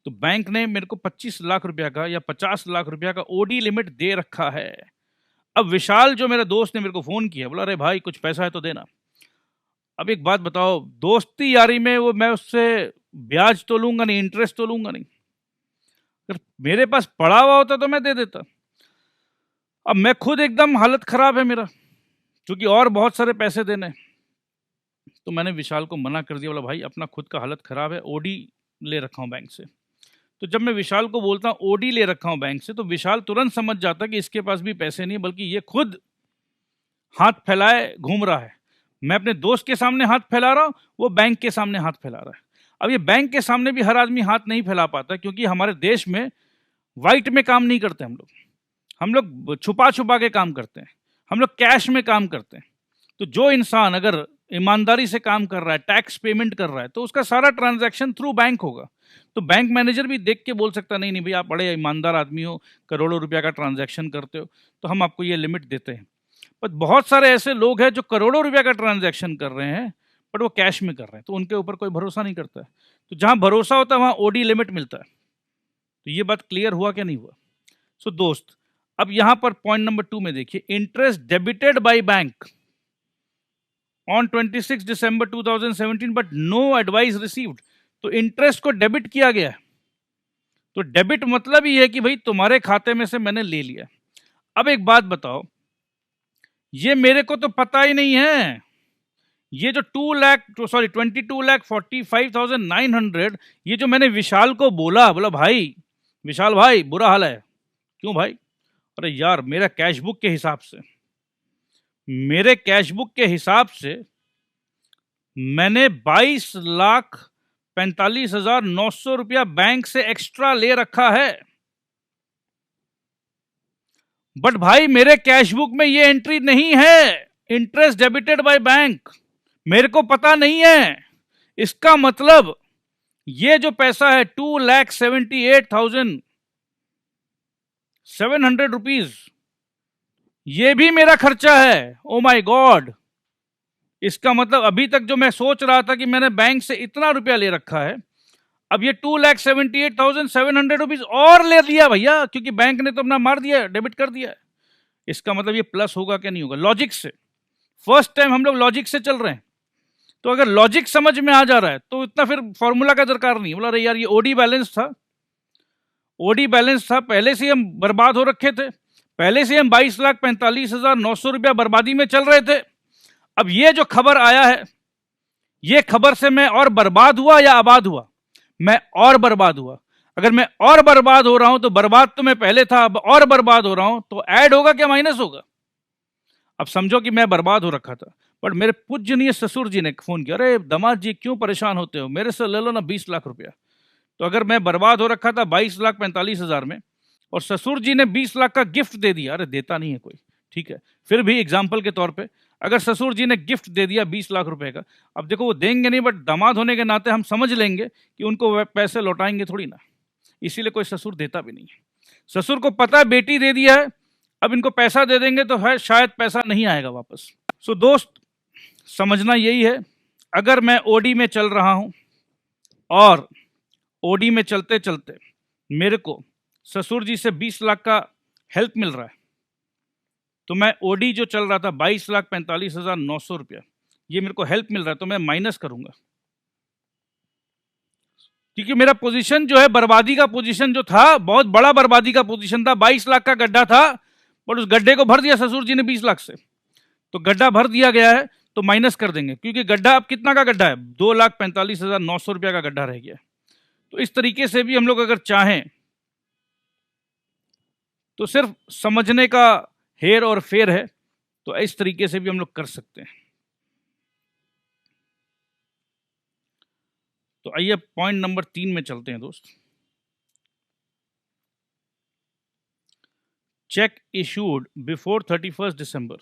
तो बैंक ने मेरे को 25 लाख रुपया का या 50 लाख रुपया का ओडी लिमिट दे रखा है। अब विशाल जो मेरा दोस्त ने मेरे को फोन किया, बोला अरे भाई कुछ पैसा है तो देना। अब एक बात बताओ, दोस्ती यारी में वो मैं उससे ब्याज तो लूंगा नहीं, इंटरेस्ट तो लूंगा नहीं, अगर मेरे पास पड़ा हुआ होता तो मैं दे देता। अब मैं खुद एकदम हालत खराब है मेरा, क्योंकि और बहुत सारे पैसे देने हैं। तो मैंने विशाल को मना कर दिया, बोला भाई अपना खुद का हालत खराब है, ओडी ले रखा हूँ बैंक से। तो जब मैं विशाल को बोलता हूँ ओडी ले रखा हूँ बैंक से, तो विशाल तुरंत समझ जाता कि इसके पास भी पैसे नहीं, बल्कि ये खुद हाथ फैलाए घूम रहा है। मैं अपने दोस्त के सामने हाथ फैला रहा हूँ, वो बैंक के सामने हाथ फैला रहा है। अब ये बैंक के सामने भी हर आदमी हाथ नहीं फैला पाता, क्योंकि हमारे देश में वाइट में काम नहीं करते हम लोग छुपा छुपा के काम करते हैं, हम लोग कैश में काम करते हैं। तो जो इंसान अगर ईमानदारी से काम कर रहा है, टैक्स पेमेंट कर रहा है, तो उसका सारा ट्रांजैक्शन थ्रू बैंक होगा। तो बैंक मैनेजर भी देख के बोल सकता नहीं नहीं भाई आप बड़े ईमानदार आदमी हो, करोड़ों रुपया का ट्रांजैक्शन करते हो, तो हम आपको ये लिमिट देते हैं। पर बहुत सारे ऐसे लोग हैं जो करोड़ों रुपया का ट्रांजैक्शन कर रहे हैं, बट वो कैश में कर रहे हैं, तो उनके ऊपर कोई भरोसा नहीं करता है। तो जहां भरोसा होता है वहां ओडी लिमिट मिलता है। तो ये बात क्लियर हुआ क्या नहीं हुआ? सो दोस्त, अब यहां पर पॉइंट नंबर 2 में देखिए, interest debited by bank on 26 दिसंबर 2017 बट नो एडवाइस रिसीव्ड। तो इंटरेस्ट को डेबिट किया गया। तो डेबिट मतलब ही है कि भाई तुम्हारे खाते में से मैंने ले लिया। अब एक बात बताओ, ये मेरे को तो पता ही नहीं है, ये जो 22,45,900, ये जो मैंने विशाल को बोला भाई विशाल भाई बुरा हाल है, क्यों भाई? अरे यार मेरा कैश बुक के हिसाब से, मैंने 22,45,900 रुपया बैंक से एक्स्ट्रा ले रखा है। बट भाई मेरे कैश बुक में ये एंट्री नहीं है, इंटरेस्ट डेबिटेड बाय बैंक, मेरे को पता नहीं है। इसका मतलब ये जो पैसा है 2,78,700 रुपीज, ये भी मेरा खर्चा है। ओ माय गॉड, इसका मतलब अभी तक जो मैं सोच रहा था कि मैंने बैंक से इतना रुपया ले रखा है, अब ये 2,78,700 रुपीज और ले लिया भैया, क्योंकि बैंक ने तो अपना मार दिया, डेबिट कर दिया। इसका मतलब ये प्लस होगा क्या नहीं होगा? लॉजिक से, फर्स्ट टाइम हम लोग लॉजिक से चल रहे हैं। तो अगर लॉजिक समझ में आ जा रहा है तो इतना फिर फॉर्मूला का दरकार नहीं। बोला अरे यार ये ओडी बैलेंस था, पहले से हम बर्बाद हो रखे थे, पहले से हम 22,45,900 रुपया बर्बादी में चल रहे थे। अब ये जो खबर आया है, ये खबर से मैं और बर्बाद हुआ या आबाद हुआ? मैं और बर्बाद हुआ। अगर मैं और बर्बाद हो रहा हूं तो बर्बाद तो मैं पहले था, अब और बर्बाद हो रहा हूं, तो ऐड होगा क्या माइनस होगा? अब समझो कि मैं बर्बाद हो रखा था, बट मेरे पूजनीय ससुर जी ने फोन किया, अरे दामाद जी क्यों परेशान होते हो, मेरे से ले लो ना 20 लाख रुपया। तो अगर मैं बर्बाद हो रखा था 22,45,000 में, और ससुर जी ने 20 लाख का गिफ्ट दे दिया, अरे देता नहीं है कोई, ठीक है, फिर भी एग्जाम्पल के तौर पर अगर ससुर जी ने गिफ्ट दे दिया 20 लाख रुपए का, अब देखो वो देंगे नहीं, बट दामाद होने के नाते हम समझ लेंगे कि उनको पैसे लौटाएंगे थोड़ी ना, इसीलिए कोई ससुर देता भी नहीं है। ससुर को पता है बेटी दे दिया है, अब इनको पैसा दे देंगे तो है शायद पैसा नहीं आएगा वापस। सो दोस्त, समझना यही है, अगर मैं ओडी में चल रहा हूं और ओडी में चलते चलते मेरे को ससुर जी से 20 लाख का हेल्प मिल रहा है, तो मैं ओडी जो चल रहा था 22,45,900 रुपया, ये मेरे को हेल्प मिल रहा है, तो मैं माइनस करूंगा। क्योंकि मेरा पोजीशन जो है, बर्बादी का पोजीशन जो था, बहुत बड़ा बर्बादी का पोजीशन था, 22 लाख का गड्ढा था, और उस गड्ढे को भर दिया ससुर जी ने 20 लाख से। तो गड्ढा भर दिया गया है तो माइनस कर देंगे, क्योंकि गड्ढा अब कितना का गड्ढा है, 2,45,900 रुपया का गड्ढा रह गया। तो इस तरीके से भी हम लोग अगर चाहें तो सिर्फ समझने का हेर और फेर है, तो इस तरीके से भी हम लोग कर सकते हैं। तो आइए पॉइंट नंबर 3 में चलते हैं दोस्त। Check issued before 31 December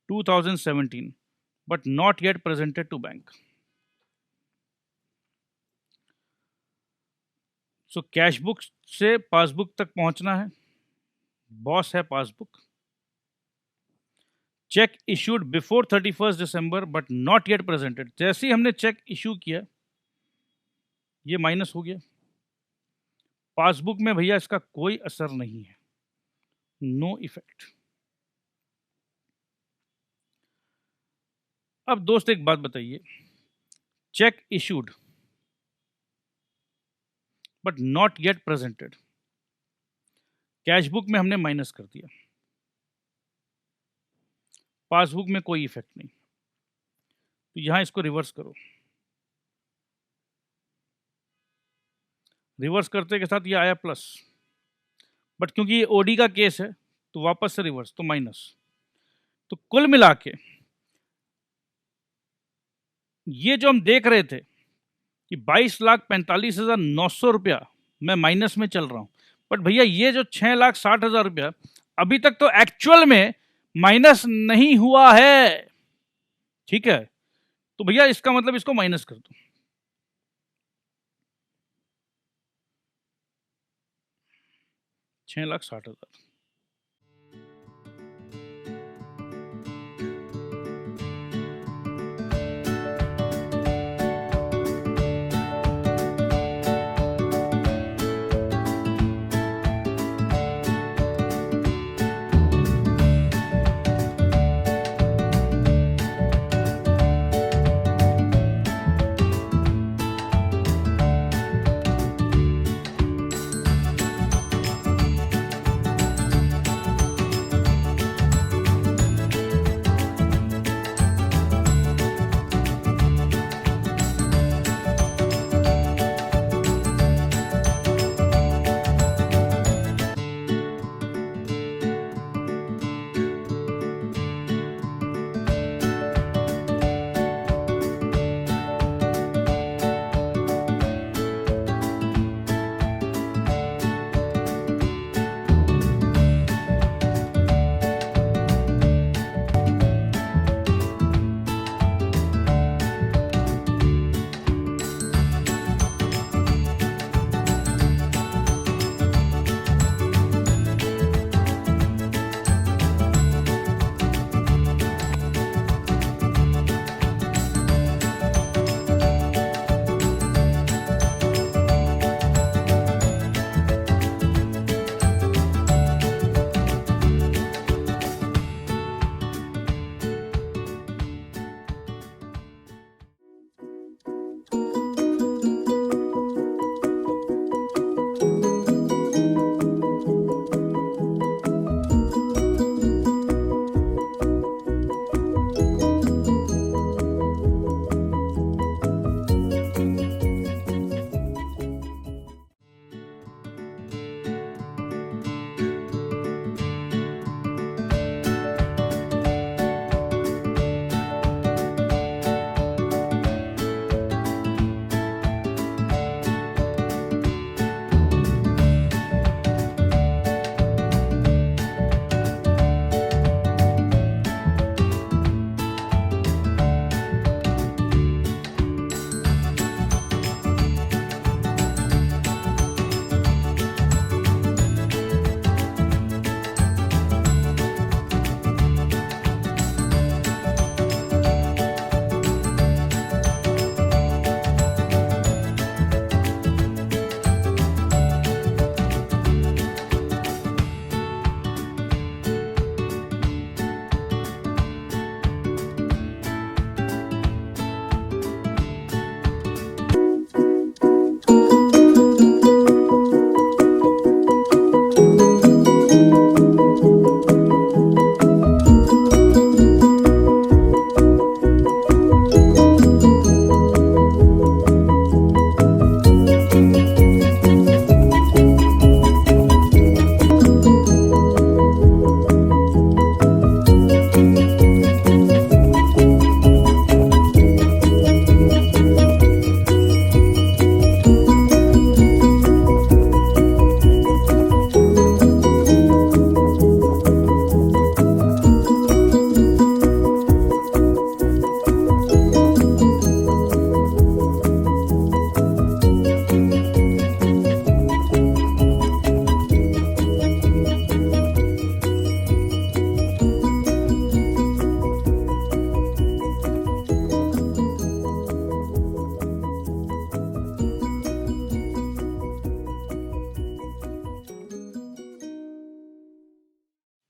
2017 but not yet presented to bank. So cash book से पासबुक तक पहुंचना है, बॉस है passbook. Check issued before 31 December but not yet presented, जैसे ही हमने चेक इशू किया ये माइनस हो गया। पासबुक में भैया इसका कोई असर नहीं है, नो इफेक्ट। अब दोस्त एक बात बताइए, check issued but not yet presented, cash book में हमने माइनस कर दिया, पासबुक में कोई इफेक्ट नहीं। तो यहां इसको रिवर्स करो, रिवर्स करते के साथ ये आया प्लस, बट क्योंकि ये ओडी का केस है तो वापस से रिवर्स, तो माइनस। तो कुल मिला के ये जो हम देख रहे थे कि 22,45,900 रुपया मैं माइनस में चल रहा हूं, बट भैया ये जो 6,60,000 रुपया अभी तक तो एक्चुअल में माइनस नहीं हुआ है, ठीक है। तो भैया इसका मतलब इसको माइनस कर दो, 6,60,000।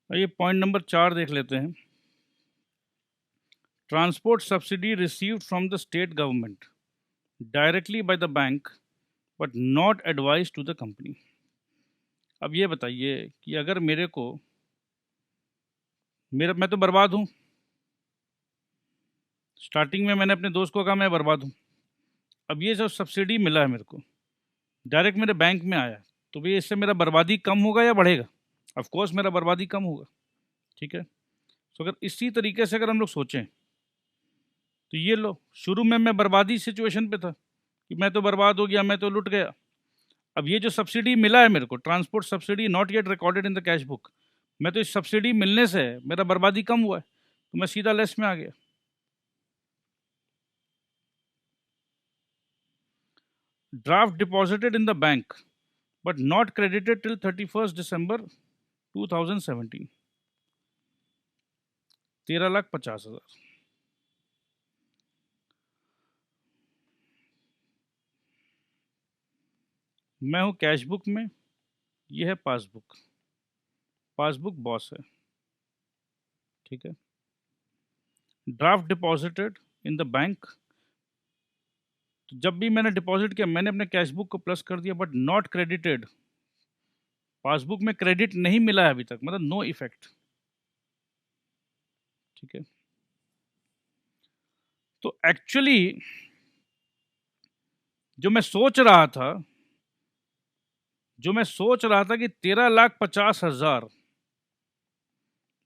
ये पॉइंट नंबर 4 देख लेते हैं। Transport subsidy received from the state government directly by the bank but not advise to the company. अब ये बताइए कि अगर मेरे को मैं तो बर्बाद हूँ। स्टार्टिंग में मैंने अपने दोस्त को कहा मैं बर्बाद हूँ। अब ये जो सब्सिडी मिला है मेरे को, डायरेक्ट मेरे बैंक में आया, तो भैया इससे मेरा बर्बादी कम होगा या बढ़ेगा? ऑफ कोर्स मेरा बर्बादी कम होगा। ठीक है, तो अगर इसी तरीके से अगर हम लोग सोचें तो ये लो, शुरू में मैं बर्बादी सिचुएशन पे था कि मैं तो बर्बाद हो गया, मैं तो लुट गया। अब ये जो सब्सिडी मिला है मेरे को, transport subsidy not yet recorded in the cash book, मैं तो इस सब्सिडी मिलने से मेरा बर्बादी कम हुआ है, तो मैं सीधा लेस में आ गया। Draft deposited in the bank but not credited till 31 दिसंबर 2017, 13,50,000। मैं हूँ कैश बुक में, ये है पासबुक, पासबुक बॉस है। ठीक है, draft deposited in the bank, तो जब भी मैंने डिपॉजिट किया मैंने अपने कैश बुक को प्लस कर दिया, बट नॉट क्रेडिटेड, पासबुक में क्रेडिट नहीं मिला है अभी तक, मतलब नो इफेक्ट। ठीक है, तो एक्चुअली जो मैं सोच रहा था कि 13,50,000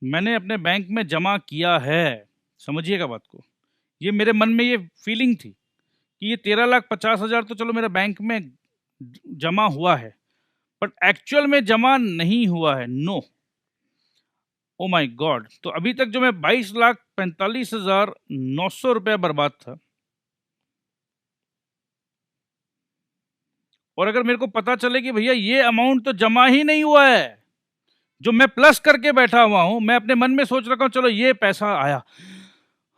मैंने अपने बैंक में जमा किया है, समझिएगा बात को, ये मेरे मन में ये फीलिंग थी कि ये 13,50,000 तो चलो मेरे बैंक में जमा हुआ है, बट एक्चुअल में जमा नहीं हुआ है। नो, ओ माय गॉड, तो अभी तक जो मैं 22,45,900 रुपया बर्बाद था, और अगर मेरे को पता चले कि भैया ये अमाउंट तो जमा ही नहीं हुआ है, जो मैं प्लस करके बैठा हुआ हूं, मैं अपने मन में सोच रखा हूं चलो ये पैसा आया,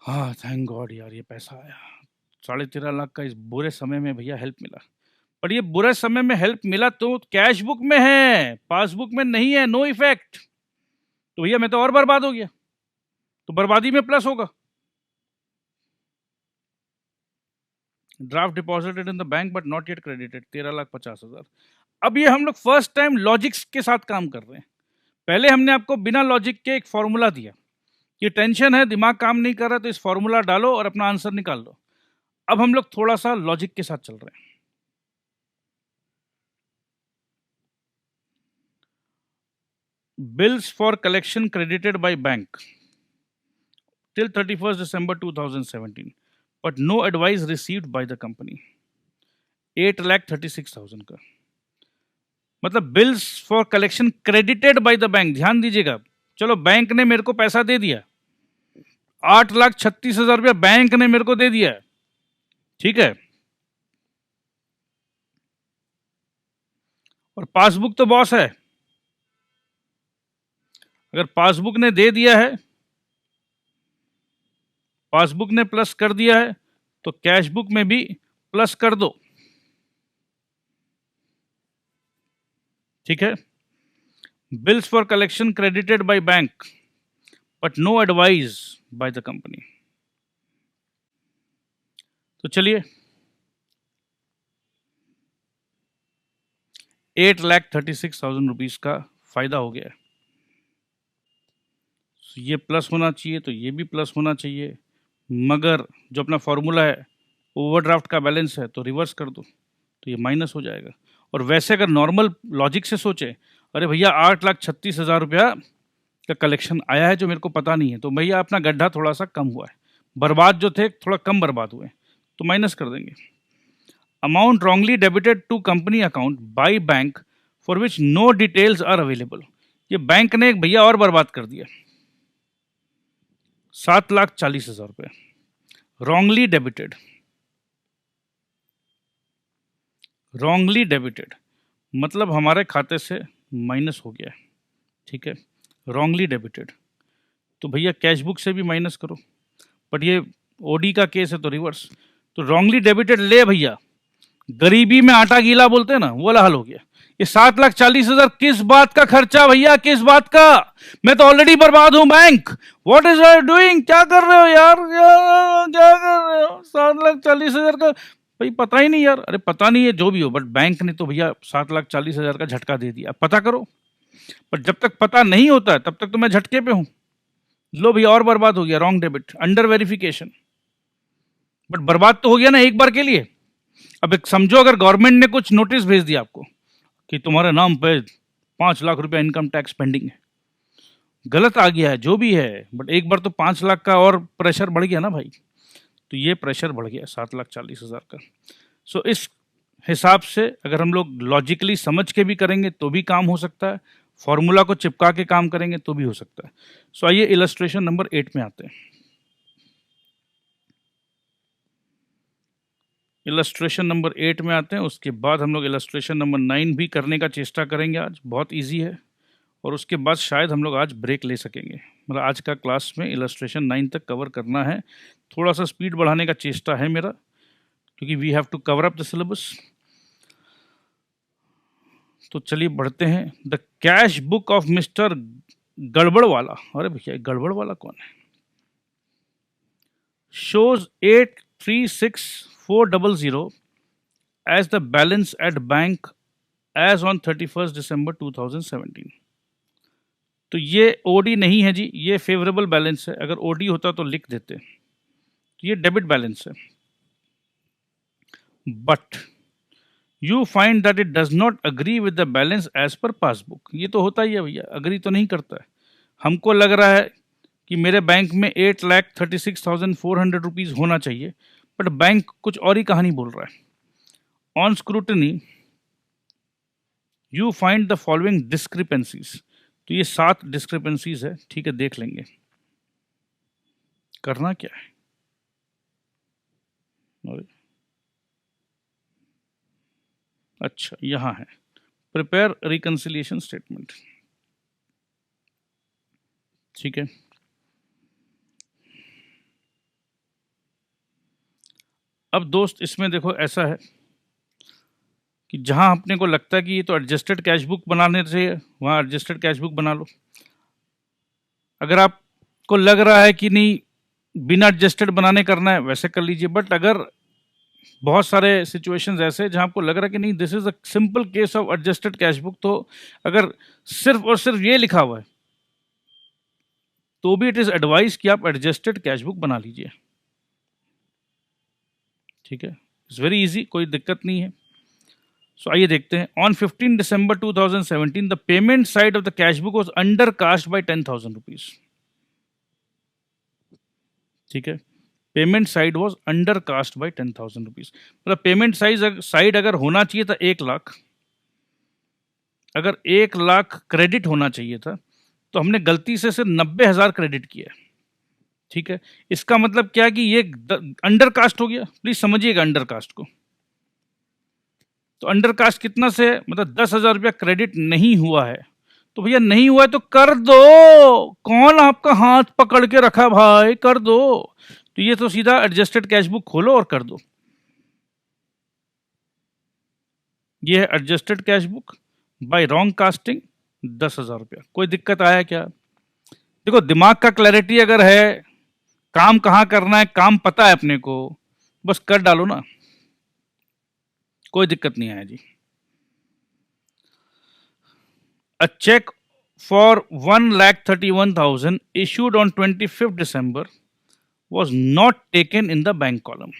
हाँ थैंक गॉड यार ये पैसा आया, 13.5 लाख का इस बुरे समय में भैया हेल्प मिला। पर ये बुरे समय में हेल्प मिला तो कैश बुक में है, पासबुक में नहीं है, नो इफेक्ट, तो भैया मैं तो और बर्बाद हो गया, तो बर्बादी में प्लस होगा। Draft deposited in the bank but not yet credited, 13,50,000। अब ये हम लोग फर्स्ट टाइम लॉजिक्स के साथ काम कर रहे हैं। पहले हमने आपको बिना लॉजिक के एक फॉर्मूला दिया कि टेंशन है, दिमाग काम नहीं कर रहा, तो इस फॉर्मूला डालो और अपना आंसर निकाल लो। अब हम लोग थोड़ा सा लॉजिक के साथ चल रहे हैं। Bills for collection credited by bank till 31st December 2017, but no advice received by the company, 8,36,000 का, मतलब bills for collection credited bye the bank. ध्यान दीजिएगा, चलो बैंक ने मेरे को पैसा दे दिया, 8,36,000 रुपया बैंक ने मेरे को दे दिया, ठीक है, और पासबुक तो बॉस है, अगर पासबुक ने दे दिया है, पासबुक ने प्लस कर दिया है, तो कैश बुक में भी प्लस कर दो। ठीक है, bills for collection credited by bank but no advice by the company. तो चलिए, 8,36,000 रुपीज का फायदा हो गया है। ये प्लस होना चाहिए तो ये भी प्लस होना चाहिए, मगर जो अपना फॉर्मूला है ओवरड्राफ्ट का बैलेंस है तो रिवर्स कर दो तो ये माइनस हो जाएगा। और वैसे अगर नॉर्मल लॉजिक से सोचे, अरे भैया 8,36,000 रुपया का कलेक्शन आया है जो मेरे को पता नहीं है, तो भैया अपना गड्ढा थोड़ा सा कम हुआ है, बर्बाद जो थे थोड़ा कम बर्बाद हुए, तो माइनस कर देंगे। Amount wrongly debited to company account by bank for which no details are available, ये बैंक ने एक भैया और बर्बाद कर दिया, 7,40,000 रुपये रॉन्गली डेबिटेड। रॉन्गली डेबिटेड मतलब हमारे खाते से माइनस हो गया है, ठीक है, रॉन्गली डेबिटेड, तो भैया कैश बुक से भी माइनस करो, बट ये ओडी का केस है तो रिवर्स, तो रॉन्गली डेबिटेड ले भैया, गरीबी में आटा गीला बोलते हैं ना, वो वाला हाल हो गया। ये 7,40,000 किस बात का खर्चा भैया, किस बात का? मैं तो ऑलरेडी बर्बाद हूं bank. What is are doing? क्या कर रहे हो यार, क्या कर रहे हो? 7,40,000 का भाई पता ही नहीं यार। अरे पता नहीं है जो भी हो, बट बैंक ने तो भैया 7,40,000 का झटका दे दिया, पता करो। पर जब तक पता नहीं होता है तब तक तो मैं झटके पे हूं। लो भैया और बर्बाद हो गया, wrong debit, under verification. But बर्बाद तो हो गया ना एक बार के लिए। अब एक समझो अगर गवर्नमेंट ने कुछ नोटिस भेज दिया आपको कि तुम्हारे नाम पे 5 लाख रुपया इनकम टैक्स पेंडिंग है, गलत आ गया है जो भी है, बट एक बार तो 5 लाख का और प्रेशर बढ़ गया ना भाई। तो ये प्रेशर बढ़ गया 7,40,000 का। सो इस हिसाब से अगर हम लोग लॉजिकली समझ के भी करेंगे तो भी काम हो सकता है, फॉर्मूला को चिपका के काम करेंगे तो भी हो सकता है। सो आइए इलस्ट्रेशन नंबर 8 में आते हैं। इलस्ट्रेशन नंबर 8 में आते हैं, उसके बाद हम लोग इलस्ट्रेशन नंबर 9 भी करने का चेष्टा करेंगे आज, बहुत इजी है। और उसके बाद शायद हम लोग आज ब्रेक ले सकेंगे, मतलब आज का क्लास में इलस्ट्रेशन 9 तक कवर करना है। थोड़ा सा स्पीड बढ़ाने का चेष्टा है मेरा, क्योंकि we have to cover up the syllabus. तो चलिए बढ़ते हैं। The cash book of mister Gadbadwala, अरे भैया गड़बड़वाला कौन है? shows 836,400 as the balance at bank as on 31st December 2017। तो ये ओडी नहीं है जी, ये फेवरेबल बैलेंस है। अगर ओडी होता तो लिख देते। तो ये डेबिट बैलेंस है। But you find that it does not agree with the balance as per passbook. ये तो होता ही है भैया, अग्री तो नहीं करता है। हमको लग रहा है कि मेरे बैंक में 8,36,400 रुपीज़ होना चाहिए, बट बैंक कुछ और ही कहानी बोल रहा है। On scrutiny you find the following discrepancies. तो ये 7 डिस्क्रिपेंसीज है, ठीक है, देख लेंगे। करना क्या है? अच्छा यहां है, प्रिपेयर रिकंसिलिएशन स्टेटमेंट, ठीक है। अब दोस्त इसमें देखो ऐसा है कि जहां अपने को लगता है कि ये तो एडजस्टेड कैश बुक बनाने चाहिए, वहां एडजस्टेड कैश बुक बना लो। अगर आपको लग रहा है कि नहीं बिना एडजस्टेड बनाने करना है, वैसे कर लीजिए। बट अगर बहुत सारे सिचुएशंस ऐसे जहां आपको लग रहा है कि नहीं this is a simple case of adjusted cash book, तो अगर सिर्फ और सिर्फ ये लिखा हुआ है तो भी इट इज एडवाइस कि आप एडजस्टेड कैश बुक बना लीजिए, ठीक है। इट्स वेरी इजी, कोई दिक्कत नहीं है। सो आइए देखते हैं। On 15 December 2017 the payment side of the cash book was under cast by 10,000 rupees, ठीक है। Payment side was under cast by 10,000 rupees, मतलब पेमेंट साइड अगर होना चाहिए था 1 लाख, अगर 1 लाख क्रेडिट होना चाहिए था, तो हमने गलती से सिर्फ 90,000 क्रेडिट किया, ठीक है। इसका मतलब क्या कि ये अंडर कास्ट हो गया। प्लीज समझिएगा अंडर कास्ट को। तो अंडर कास्ट कितना से, मतलब 10,000 रुपया क्रेडिट नहीं हुआ है। तो भैया नहीं हुआ है तो कर दो, कौन आपका हाथ पकड़ के रखा भाई, कर दो। तो ये तो सीधा एडजस्टेड कैश बुक खोलो और कर दो। ये है adjusted cash book by wrong casting, 10,000 रुपया। कोई दिक्कत आया क्या? देखो दिमाग का क्लैरिटी अगर है, काम कहाँ करना है, काम पता है अपने को, बस कर डालो ना, कोई दिक्कत नहीं आया जी। A check for 1,31,000 issued on 25th December was not taken in the bank column.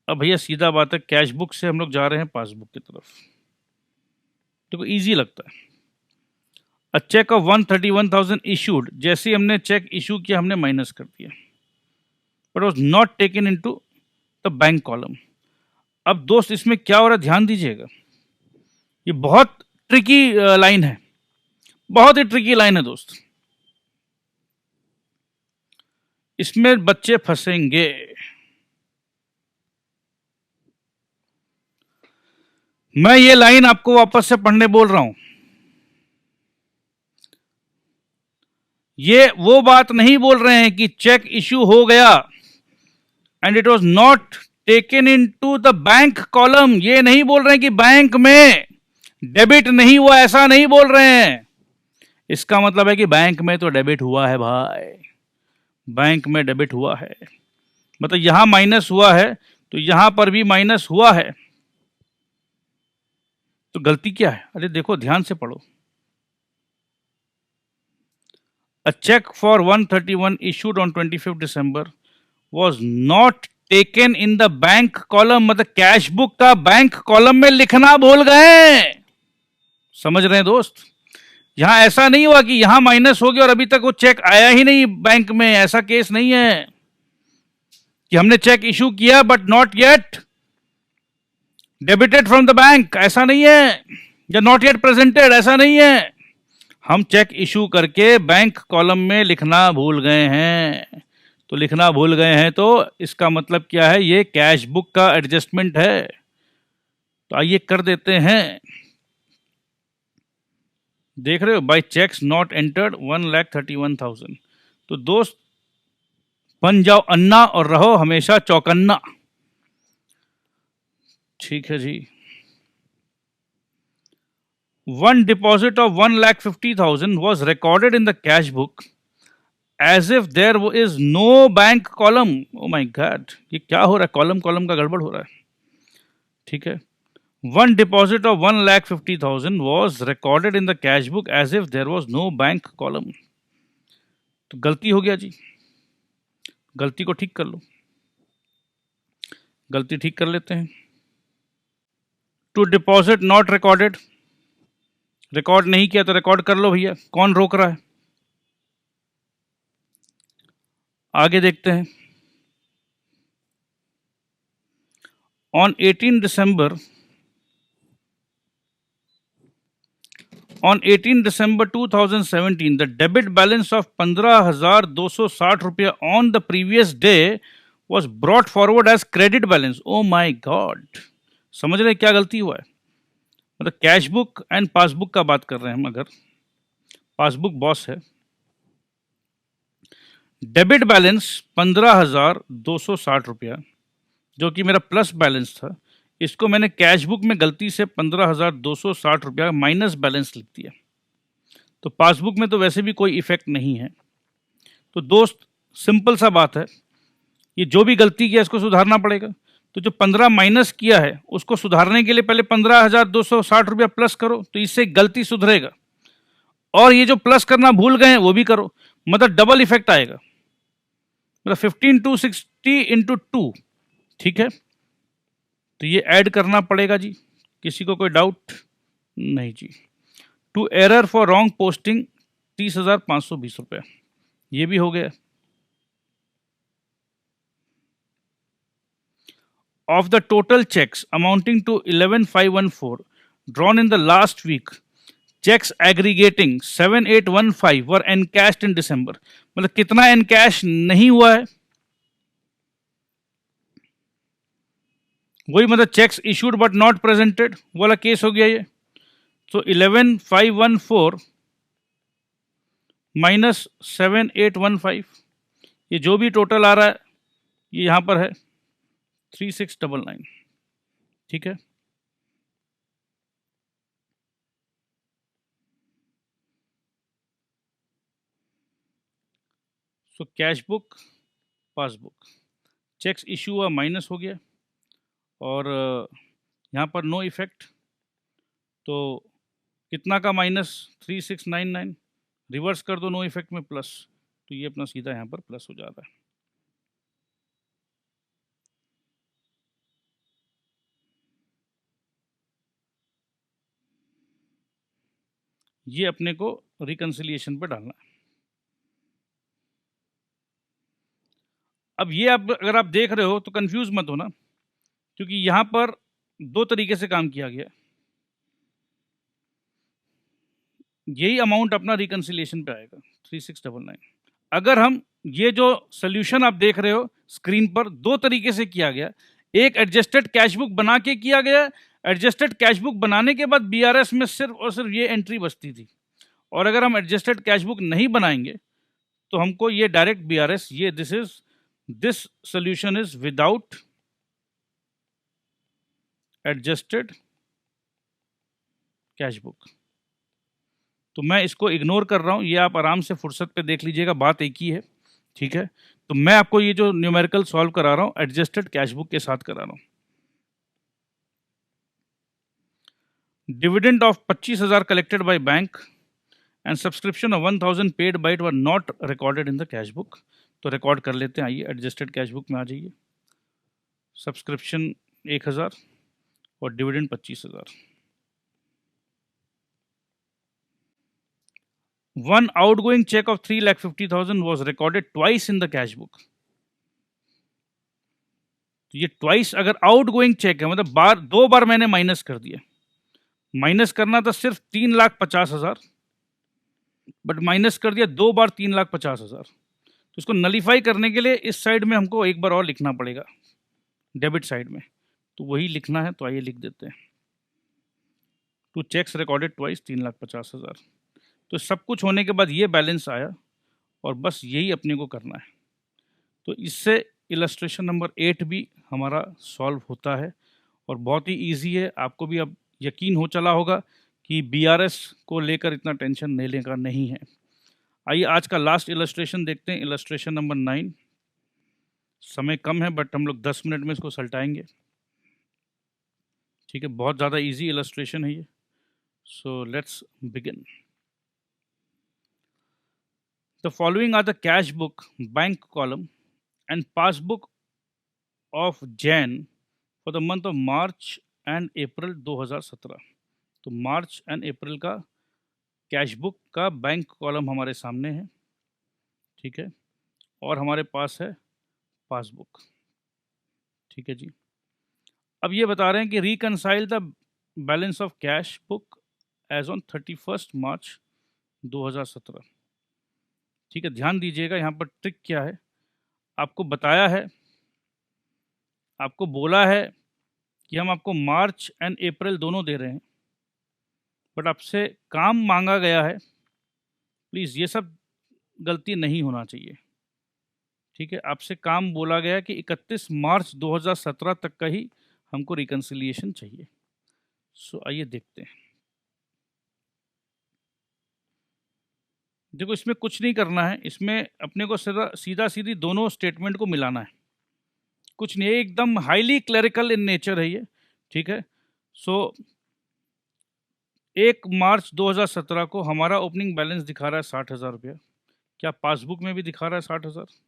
अब भैया सीधा बात है, कैश बुक से हम लोग जा रहे हैं पासबुक की तरफ। देखो इजी लगता है। अ चेक ऑफ 131,000 इशूड, जैसे ही हमने चेक इशू किया हमने माइनस कर दिया, but was not taken into the bank column. अब दोस्त इसमें क्या हो रहा है ध्यान दीजिएगा, ये बहुत ट्रिकी लाइन है, बहुत ही ट्रिकी लाइन है दोस्त। इसमें बच्चे फंसेंगे। मैं ये लाइन आपको वापस से पढ़ने बोल रहा हूं। ये वो बात नहीं बोल रहे हैं कि चेक इश्यू हो गया and it was not taken into the bank column. ये नहीं बोल रहे हैं कि बैंक में डेबिट नहीं हुआ, ऐसा नहीं बोल रहे हैं। इसका मतलब है कि बैंक में तो डेबिट हुआ है भाई, बैंक में डेबिट हुआ है, मतलब यहां माइनस हुआ है तो यहां पर भी माइनस हुआ है। तो गलती क्या है? अरे देखो, ध्यान से पढ़ो। A check for 131 issued on 25th December was not taken in the bank column। मतलब कैश बुक का बैंक कॉलम में लिखना भूल गए। समझ रहे हैं दोस्त? यहां ऐसा नहीं हुआ कि यहां माइनस हो गया और अभी तक वो चेक आया ही नहीं बैंक में। ऐसा केस नहीं है कि हमने चेक इशू किया but not yet debited from the bank, ऐसा नहीं है। या नॉट येट प्रेजेंटेड, ऐसा नहीं है। हम चेक इशू करके बैंक कॉलम में लिखना भूल गए हैं। तो लिखना भूल गए हैं तो इसका मतलब क्या है? ये कैश बुक का एडजस्टमेंट है। तो आइए कर देते हैं। देख रहे हो, बाय चेक्स नॉट एंटर्ड 1,31,000। तो दोस्त बन जाओ अन्ना और रहो हमेशा चौकन्ना। ठीक है जी। One deposit of 1,50,000 was recorded in the cash book as if there is no bank column। Oh my God, ये क्या हो रहा है? कॉलम का गड़बड़ हो रहा है। ठीक है। One deposit of 1,50,000 was recorded in the cash book as if there was no bank column। तो गलती हो गया जी, गलती को ठीक कर लो। गलती ठीक कर लेते हैं। Two deposit not recorded, record नहीं किया तो रिकॉर्ड कर लो भैया, कौन रोक रहा है? आगे देखते हैं। On 18 December 2017 the debit balance of 15,260 रुपया on the previous day was brought forward as credit balance। oh my god, समझ रहे क्या गलती हुआ है? मतलब कैश बुक एंड पासबुक का बात कर रहे हैं हम। अगर पासबुक बॉस है, डेबिट बैलेंस 15,260 रुपया जो कि मेरा प्लस बैलेंस था, इसको मैंने कैश बुक में गलती से 15,260 रुपया माइनस बैलेंस लिख दिया। तो पासबुक में तो वैसे भी कोई इफेक्ट नहीं है। तो दोस्त सिंपल सा बात है, ये जो भी गलती किया इसको सुधारना पड़ेगा। तो जो 15 माइनस किया है उसको सुधारने के लिए पहले 15,260 रुपया प्लस करो, तो इससे गलती सुधरेगा। और ये जो प्लस करना भूल गए हैं वो भी करो, मतलब डबल इफेक्ट आएगा। मतलब 15,260 इंटू 2। ठीक है, तो ये ऐड करना पड़ेगा जी। किसी को कोई डाउट? नहीं जी। To error for wrong posting 30,520 रुपये, ये भी हो गया। Of the total cheques amounting to 11,514 drawn in the last week, cheques aggregating 7,815 were encashed in December. मतलब कितना एनकैश नहीं हुआ है? वही, मतलब cheques issued but not presented वाला केस हो गया ये। तो 11,514 माइनस 7,815, ये जो भी टोटल आ रहा है ये यहां पर है 3,699। ठीक है, so cash book passbook cheques issue हुआ माइनस हो गया और यहाँ पर नो इफेक्ट। तो कितना का माइनस? 3,699। रिवर्स कर दो नो इफेक्ट में प्लस, तो ये अपना सीधा यहाँ पर प्लस हो जाता है। ये अपने को रिकंसिलिएशन पे डालना है। अब ये अगर आप देख रहे हो तो कंफ्यूज मत होना, क्योंकि यहाँ पर दो तरीके से काम किया गया। यही अमाउंट अपना रिकंसिलिएशन पे आएगा 3,699। अगर हम ये जो सोल्यूशन आप देख रहे हो स्क्रीन पर, दो तरीके से किया गया। एक एडजस्टेड कैश बुक बना के किया गया। एडजस्टेड कैश बुक बनाने के बाद बीआरएस में सिर्फ और सिर्फ ये एंट्री बचती थी। और अगर हम एडजस्टेड कैश बुक नहीं बनाएंगे तो हमको ये डायरेक्ट बीआरएस, ये this is this solution is without adjusted cash book. तो मैं इसको इग्नोर कर रहा हूं, ये आप आराम से फुर्सत पे देख लीजिएगा, बात एक ही है, ठीक है। तो मैं आपको ये जो न्यूमेरिकल सॉल्व करा रहा हूं एडजस्टेड कैश बुक के साथ करा रहा हूं। Dividend of 25,000 collected by bank and subscription of 1,000 paid by it were not recorded in the cash book. तो रिकॉर्ड कर लेते हैं, आइए एडजस्टेड कैश बुक में आ जाइए। सब्सक्रिप्शन 1,000 और dividend 25,000। One outgoing check of 3,50,000 was recorded twice in the cash book. तो ये ट्वाइस अगर आउटगोइंग चेक है मतलब दो बार मैंने माइनस कर दिया। माइनस करना था सिर्फ 3,50,000, बट माइनस कर दिया दो बार 3,50,000। तो इसको नलीफाई करने के लिए इस साइड में हमको एक बार और लिखना पड़ेगा, डेबिट साइड में। तो वही लिखना है, तो आइए लिख देते हैं। Two cheques recorded twice 3,50,000। तो सब कुछ होने के बाद ये बैलेंस आया और बस यही अपने को करना है। तो इससे इलस्ट्रेशन नंबर 8 भी हमारा सॉल्व होता है और बहुत ही इजी है। आपको भी अब यकीन हो चला होगा कि बीआरएस को लेकर इतना टेंशन नहीं लेकर नहीं है। आइए आज का लास्ट इलस्ट्रेशन देखते हैं, इलस्ट्रेशन नंबर 9। समय कम है बट हम लोग 10 मिनट में इसको सल्टाएंगे, ठीक है। बहुत ज़्यादा इजी इलस्ट्रेशन है ये। So let's begin. The following are the cash book, bank column, and passbook of Jan for the month of March and April 2017। तो मार्च एंड अप्रैल का कैश बुक का बैंक कॉलम हमारे सामने है, ठीक है, और हमारे पास है पासबुक, ठीक है जी। अब ये बता रहे हैं कि reconcile the balance of cash book as on 31 March 2017। ठीक है, ध्यान दीजिएगा यहाँ पर ट्रिक क्या है। आपको बताया है, आपको बोला है कि हम आपको मार्च एंड अप्रैल दोनों दे रहे हैं, बट आपसे काम मांगा गया है। प्लीज़ ये सब गलती नहीं होना चाहिए, ठीक है। आपसे काम बोला गया कि 31 मार्च 2017 तक का ही हमको रिकन्सिलिएशन चाहिए। सो आइए देखते हैं। देखो इसमें कुछ नहीं करना है, इसमें अपने को सीधा सीधी दोनों स्टेटमेंट को मिलाना है, कुछ नहीं, एकदम हाईली क्लरिकल इन नेचर है ये, ठीक है। सो 1 मार्च 2017 को हमारा ओपनिंग बैलेंस दिखा रहा है 60,000 रुपया। क्या पासबुक में भी दिखा रहा है 60,000?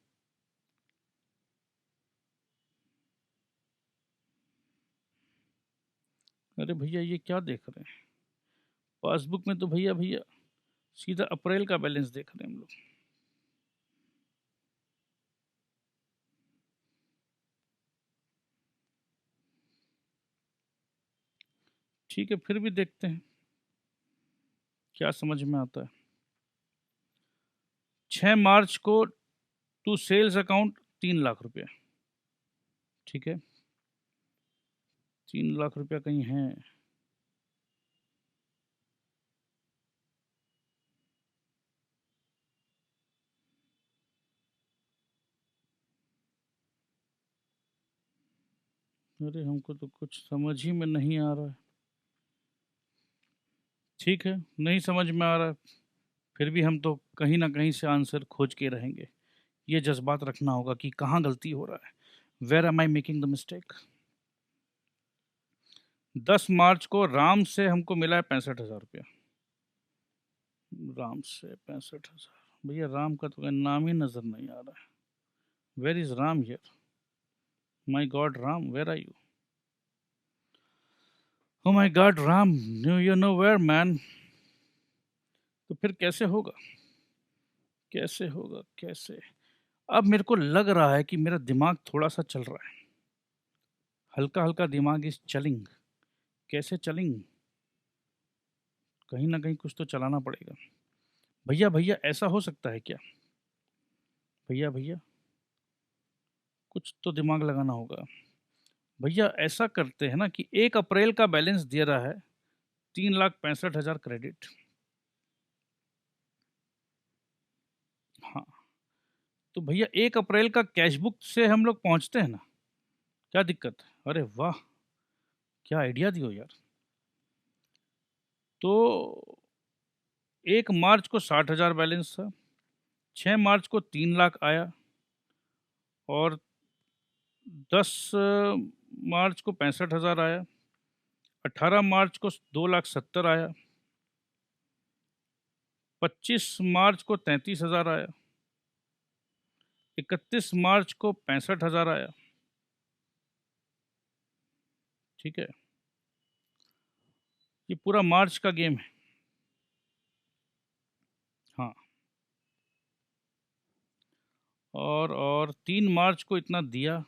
अरे भैया ये क्या देख रहे हैं, पासबुक में तो भैया सीधा अप्रैल का बैलेंस देख रहे हैं हम लोग। ठीक है, फिर भी देखते हैं क्या समझ में आता है। 6 मार्च को टू सेल्स अकाउंट 3 लाख रुपया, ठीक है। 3 लाख रुपया कहीं है? अरे हमको तो कुछ समझ ही में नहीं आ रहा है। ठीक है, नहीं समझ में आ रहा है, फिर भी हम तो कहीं ना कहीं से आंसर खोज के रहेंगे। ये जज्बात रखना होगा कि कहाँ गलती हो रहा है, where am I making the mistake. 10 मार्च को राम से हमको मिला है 65,000 रुपया। राम से 65,000, भैया राम का तो नाम ही नज़र नहीं आ रहा है। Where is Ram here? My god Ram, where are you? Oh my god Ram, you know where man. तो फिर कैसे होगा, कैसे होगा, कैसे? अब मेरे को लग रहा है कि मेरा दिमाग थोड़ा सा चल रहा है, हल्का हल्का दिमाग इज चलिंग। कैसे चलिंग? कहीं ना कहीं कुछ तो चलाना पड़ेगा। भैया ऐसा हो सकता है क्या? भैया कुछ तो दिमाग लगाना होगा। भैया ऐसा करते हैं ना कि 1 अप्रैल का बैलेंस दे रहा है 3,65,000 क्रेडिट। हाँ, तो भैया 1 अप्रैल का कैश बुक से हम लोग पहुंचते हैं ना, क्या दिक्कत है? अरे वाह, क्या आइडिया दियो यार। तो 1 मार्च को 60,000 बैलेंस था, 6 मार्च को 3 लाख आया, और 10 मार्च को 65,000 आया, 18 मार्च को 2,70,000 आया, 25 मार्च को 33,000 आया, 31 मार्च को 65,000 आया। ठीक है, ये पूरा मार्च का गेम है। हाँ, और 3 मार्च को इतना दिया,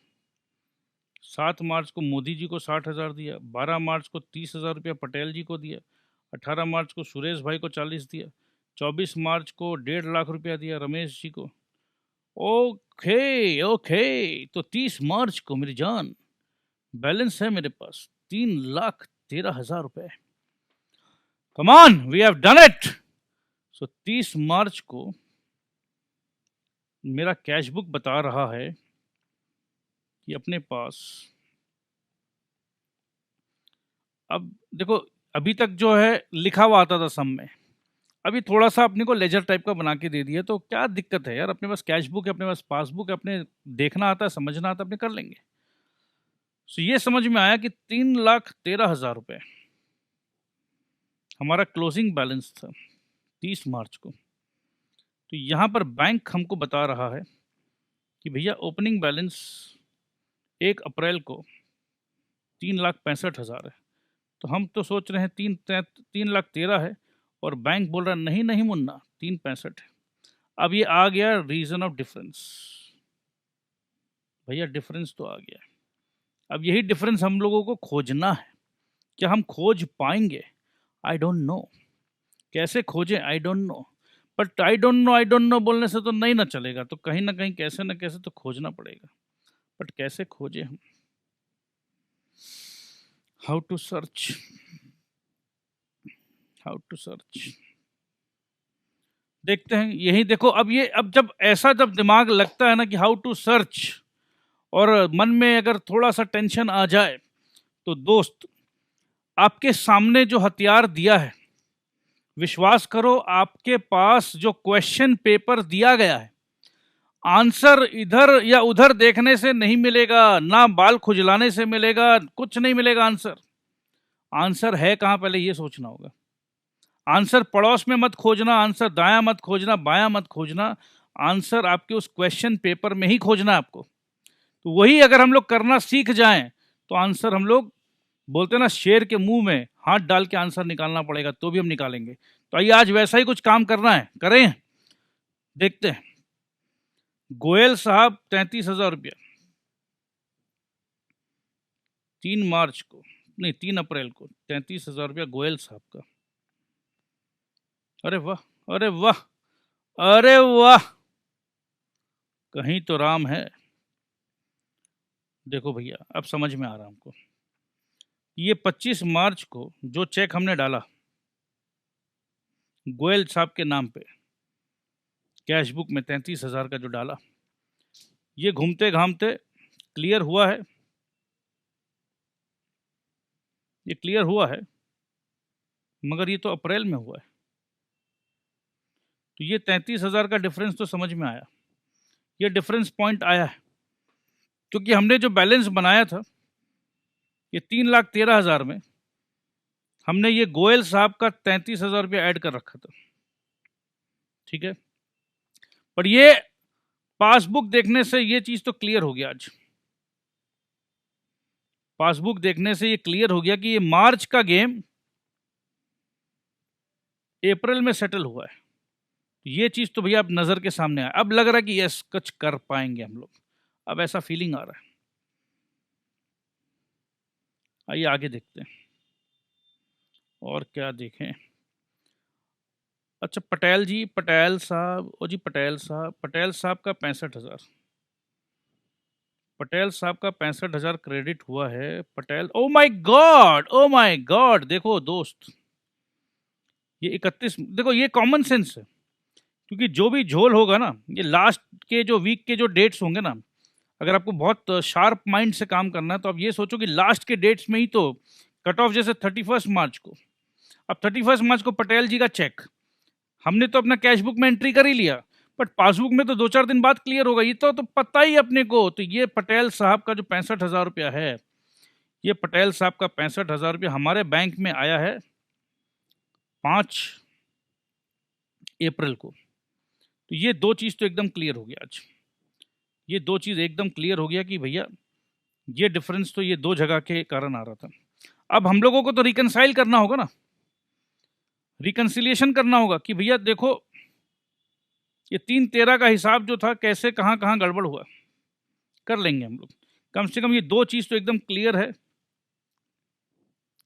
7 मार्च को मोदी जी को 60,000 दिया, 12 मार्च को 30,000 रुपया पटेल जी को दिया, 18 मार्च को सुरेश भाई को 40 दिया, 24 मार्च को 1.5 लाख रुपया दिया रमेश जी को। ओके ओके, तो 30 मार्च को मेरी जान बैलेंस है मेरे पास 3,13,000 रुपए। Come on, we have done it. So 30 March को मेरा कैश बुक बता रहा है कि अपने पास, अब देखो, अभी तक जो है लिखा हुआ आता था सम में, अभी थोड़ा सा अपने को लेजर टाइप का बना के दे दिया, तो क्या दिक्कत है यार? अपने पास कैश बुक है, अपने पास पासबुक है, अपने देखना आता है, समझना आता है, अपने कर लेंगे। सो ये समझ में आया कि 3,13,000 रुपए हमारा क्लोजिंग बैलेंस था 30 मार्च को। तो यहाँ पर बैंक हमको बता रहा है कि भैया ओपनिंग बैलेंस 1 अप्रैल को 3,65,000 है। तो हम तो सोच रहे हैं 3,13,000 है, और बैंक बोल रहा है नहीं नहीं मुन्ना, 3,65,000 है। अब ये आ गया रीजन ऑफ डिफरेंस। भैया डिफरेंस तो आ गया, अब यही डिफरेंस हम लोगों को खोजना है। क्या हम खोज पाएंगे? I don't know. कैसे खोजें? I don't know. But I don't know बोलने से तो नहीं ना चलेगा, तो कहीं ना कहीं कैसे ना कैसे तो खोजना पड़ेगा। बट कैसे खोजें हम? How to search, how to search, देखते हैं। यही देखो, अब जब ऐसा जब दिमाग लगता है ना कि हाउ टू सर्च, और मन में अगर थोड़ा सा टेंशन आ जाए, तो दोस्त, आपके सामने जो हथियार दिया है, विश्वास करो, आपके पास जो क्वेश्चन पेपर दिया गया है, आंसर इधर या उधर देखने से नहीं मिलेगा, ना बाल खुजलाने से मिलेगा, कुछ नहीं मिलेगा आंसर। आंसर है कहां, पहले ये सोचना होगा। आंसर पड़ोस में मत खोजना, आंसर दायां मत खोजना, बायां मत खोजना, आंसर आपके उस क्वेश्चन पेपर में ही खोजना है आपको। तो वही अगर हम लोग करना सीख जाएं, तो आंसर, हम लोग बोलते हैं ना, शेर के मुंह में हाथ डाल के आंसर निकालना पड़ेगा, तो भी हम निकालेंगे। तो आइए आज वैसा ही कुछ काम करना है, करें, देखते हैं। गोयल साहब 33,000 रुपया 3 मार्च को, नहीं 3 अप्रैल को 33,000 रुपया गोयल साहब का। अरे वाह, अरे वाह, अरे वाह, कहीं तो राम है। देखो भैया, अब समझ में आ रहा हमको। ये 25 मार्च को जो चेक हमने डाला गोयल साहब के नाम पे, कैश बुक में 33,000 का जो डाला, ये घूमते घामते क्लियर हुआ है, ये क्लियर हुआ है, मगर ये तो अप्रैल में हुआ है। तो ये 33,000 का डिफरेंस तो समझ में आया, ये डिफरेंस पॉइंट आया है, क्योंकि हमने जो बैलेंस बनाया था, ये 3,13,000 में हमने ये गोयल साहब का 33,000 रुपया ऐड कर रखा था। ठीक है, पर ये पासबुक देखने से ये चीज तो क्लियर हो गया। आज पासबुक देखने से ये क्लियर हो गया कि ये मार्च का गेम अप्रैल में सेटल हुआ है। ये चीज तो भैया अब नजर के सामने आया, अब लग रहा है कि यस, कुछ कर पाएंगे हम लोग, अब ऐसा फीलिंग आ रहा है। आइए आगे देखते हैं, और क्या देखें। अच्छा, पटेल जी, पटेल साहब, ओ जी पटेल साहब, पटेल साहब का 65,000, पटेल साहब का 65,000 क्रेडिट हुआ है। Patel, oh my God, oh my God, देखो दोस्त, ये 31, देखो ये कॉमन सेंस है क्योंकि जो भी झोल होगा ना, ये लास्ट के जो वीक के जो डेट्स होंगे ना, अगर आपको बहुत शार्प माइंड से काम करना है तो आप ये सोचो कि लास्ट के डेट्स में ही तो कट ऑफ, जैसे 31 मार्च को, अब 31 मार्च को पटेल जी का चेक हमने तो अपना कैश बुक में एंट्री कर ही लिया, बट पासबुक में तो 2-4 दिन बाद क्लियर होगा, ये तो पता ही अपने को। तो ये पटेल साहब का जो 65,000 रुपया है, ये पटेल साहब का 65,000 रुपया हमारे बैंक में आया है 5 अप्रैल को। तो ये दो चीज़ तो एकदम क्लियर हो गया आज, ये दो चीज़ एकदम क्लियर हो गया कि भैया ये डिफरेंस तो ये दो जगह के कारण आ रहा था। अब हम लोगों को तो रिकनसाइल करना होगा ना, रिकन्सिलिएशन करना होगा कि भैया देखो ये 3/13 का हिसाब जो था कैसे कहाँ कहाँ गड़बड़ हुआ, कर लेंगे हम लोग। कम से कम ये दो चीज़ तो एकदम क्लियर है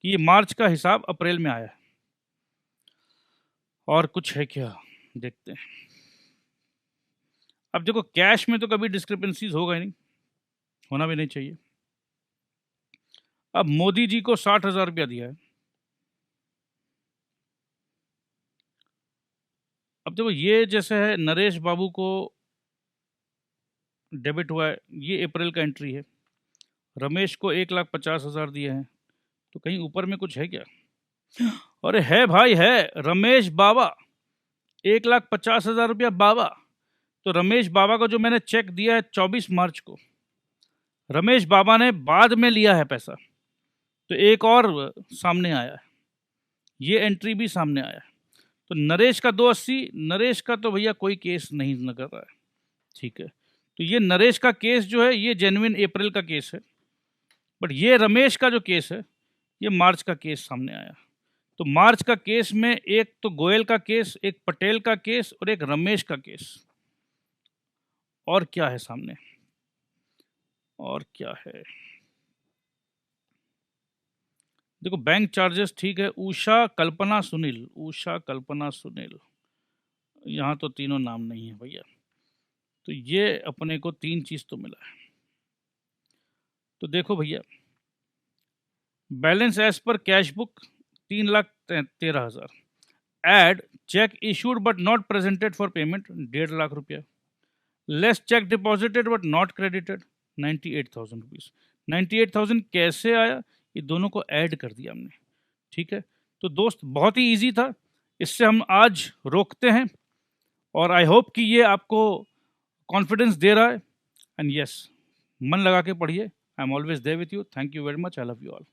कि ये मार्च का हिसाब अप्रैल में आया है। और कुछ है क्या, देखते हैं। अब देखो कैश में तो कभी डिस्क्रिपेंसीज होगा ही नहीं, होना भी नहीं चाहिए। अब मोदी जी को 60,000 रुपया दिया है। अब देखो ये जैसे है नरेश बाबू को डेबिट हुआ है, ये अप्रैल का एंट्री है। रमेश को 1,50,000 दिए हैं, तो कहीं ऊपर में कुछ है क्या? अरे है भाई है, रमेश बाबा 1,50,000 रुपया बाबा। तो रमेश बाबा को जो मैंने चेक दिया है 24 मार्च को, रमेश बाबा ने बाद में लिया है पैसा, तो एक और सामने आया है, ये एंट्री भी सामने आया है। तो नरेश का 280, नरेश का तो भैया कोई केस नहीं न कर रहा है, ठीक है। तो ये नरेश का केस जो है ये जेन्युइन अप्रैल का केस है, बट ये रमेश का जो केस है ये मार्च का केस सामने आया। तो मार्च का केस में एक तो गोयल का केस, एक पटेल का केस और एक रमेश का केस। और क्या है सामने, और क्या है? देखो बैंक चार्जेस ठीक है, उषा कल्पना सुनील, उषा कल्पना सुनील, यहाँ तो तीनों नाम नहीं है भैया। तो ये अपने को 3 चीज़ तो मिला है। तो देखो भैया balance as per cash book 3,13,000, add cheque issued but not presented for payment 1.5 lakh रुपया, less cheque deposited but not credited 98,000 rupees. 98,000 कैसे आया, ये दोनों को ऐड कर दिया हमने, ठीक है। तो दोस्त बहुत ही इजी था, इससे हम आज रोकते हैं और आई होप कि ये आपको कॉन्फिडेंस दे रहा है। एंड यस, मन लगा के पढ़िए, I am always there with you. Thank you very much, I love you all.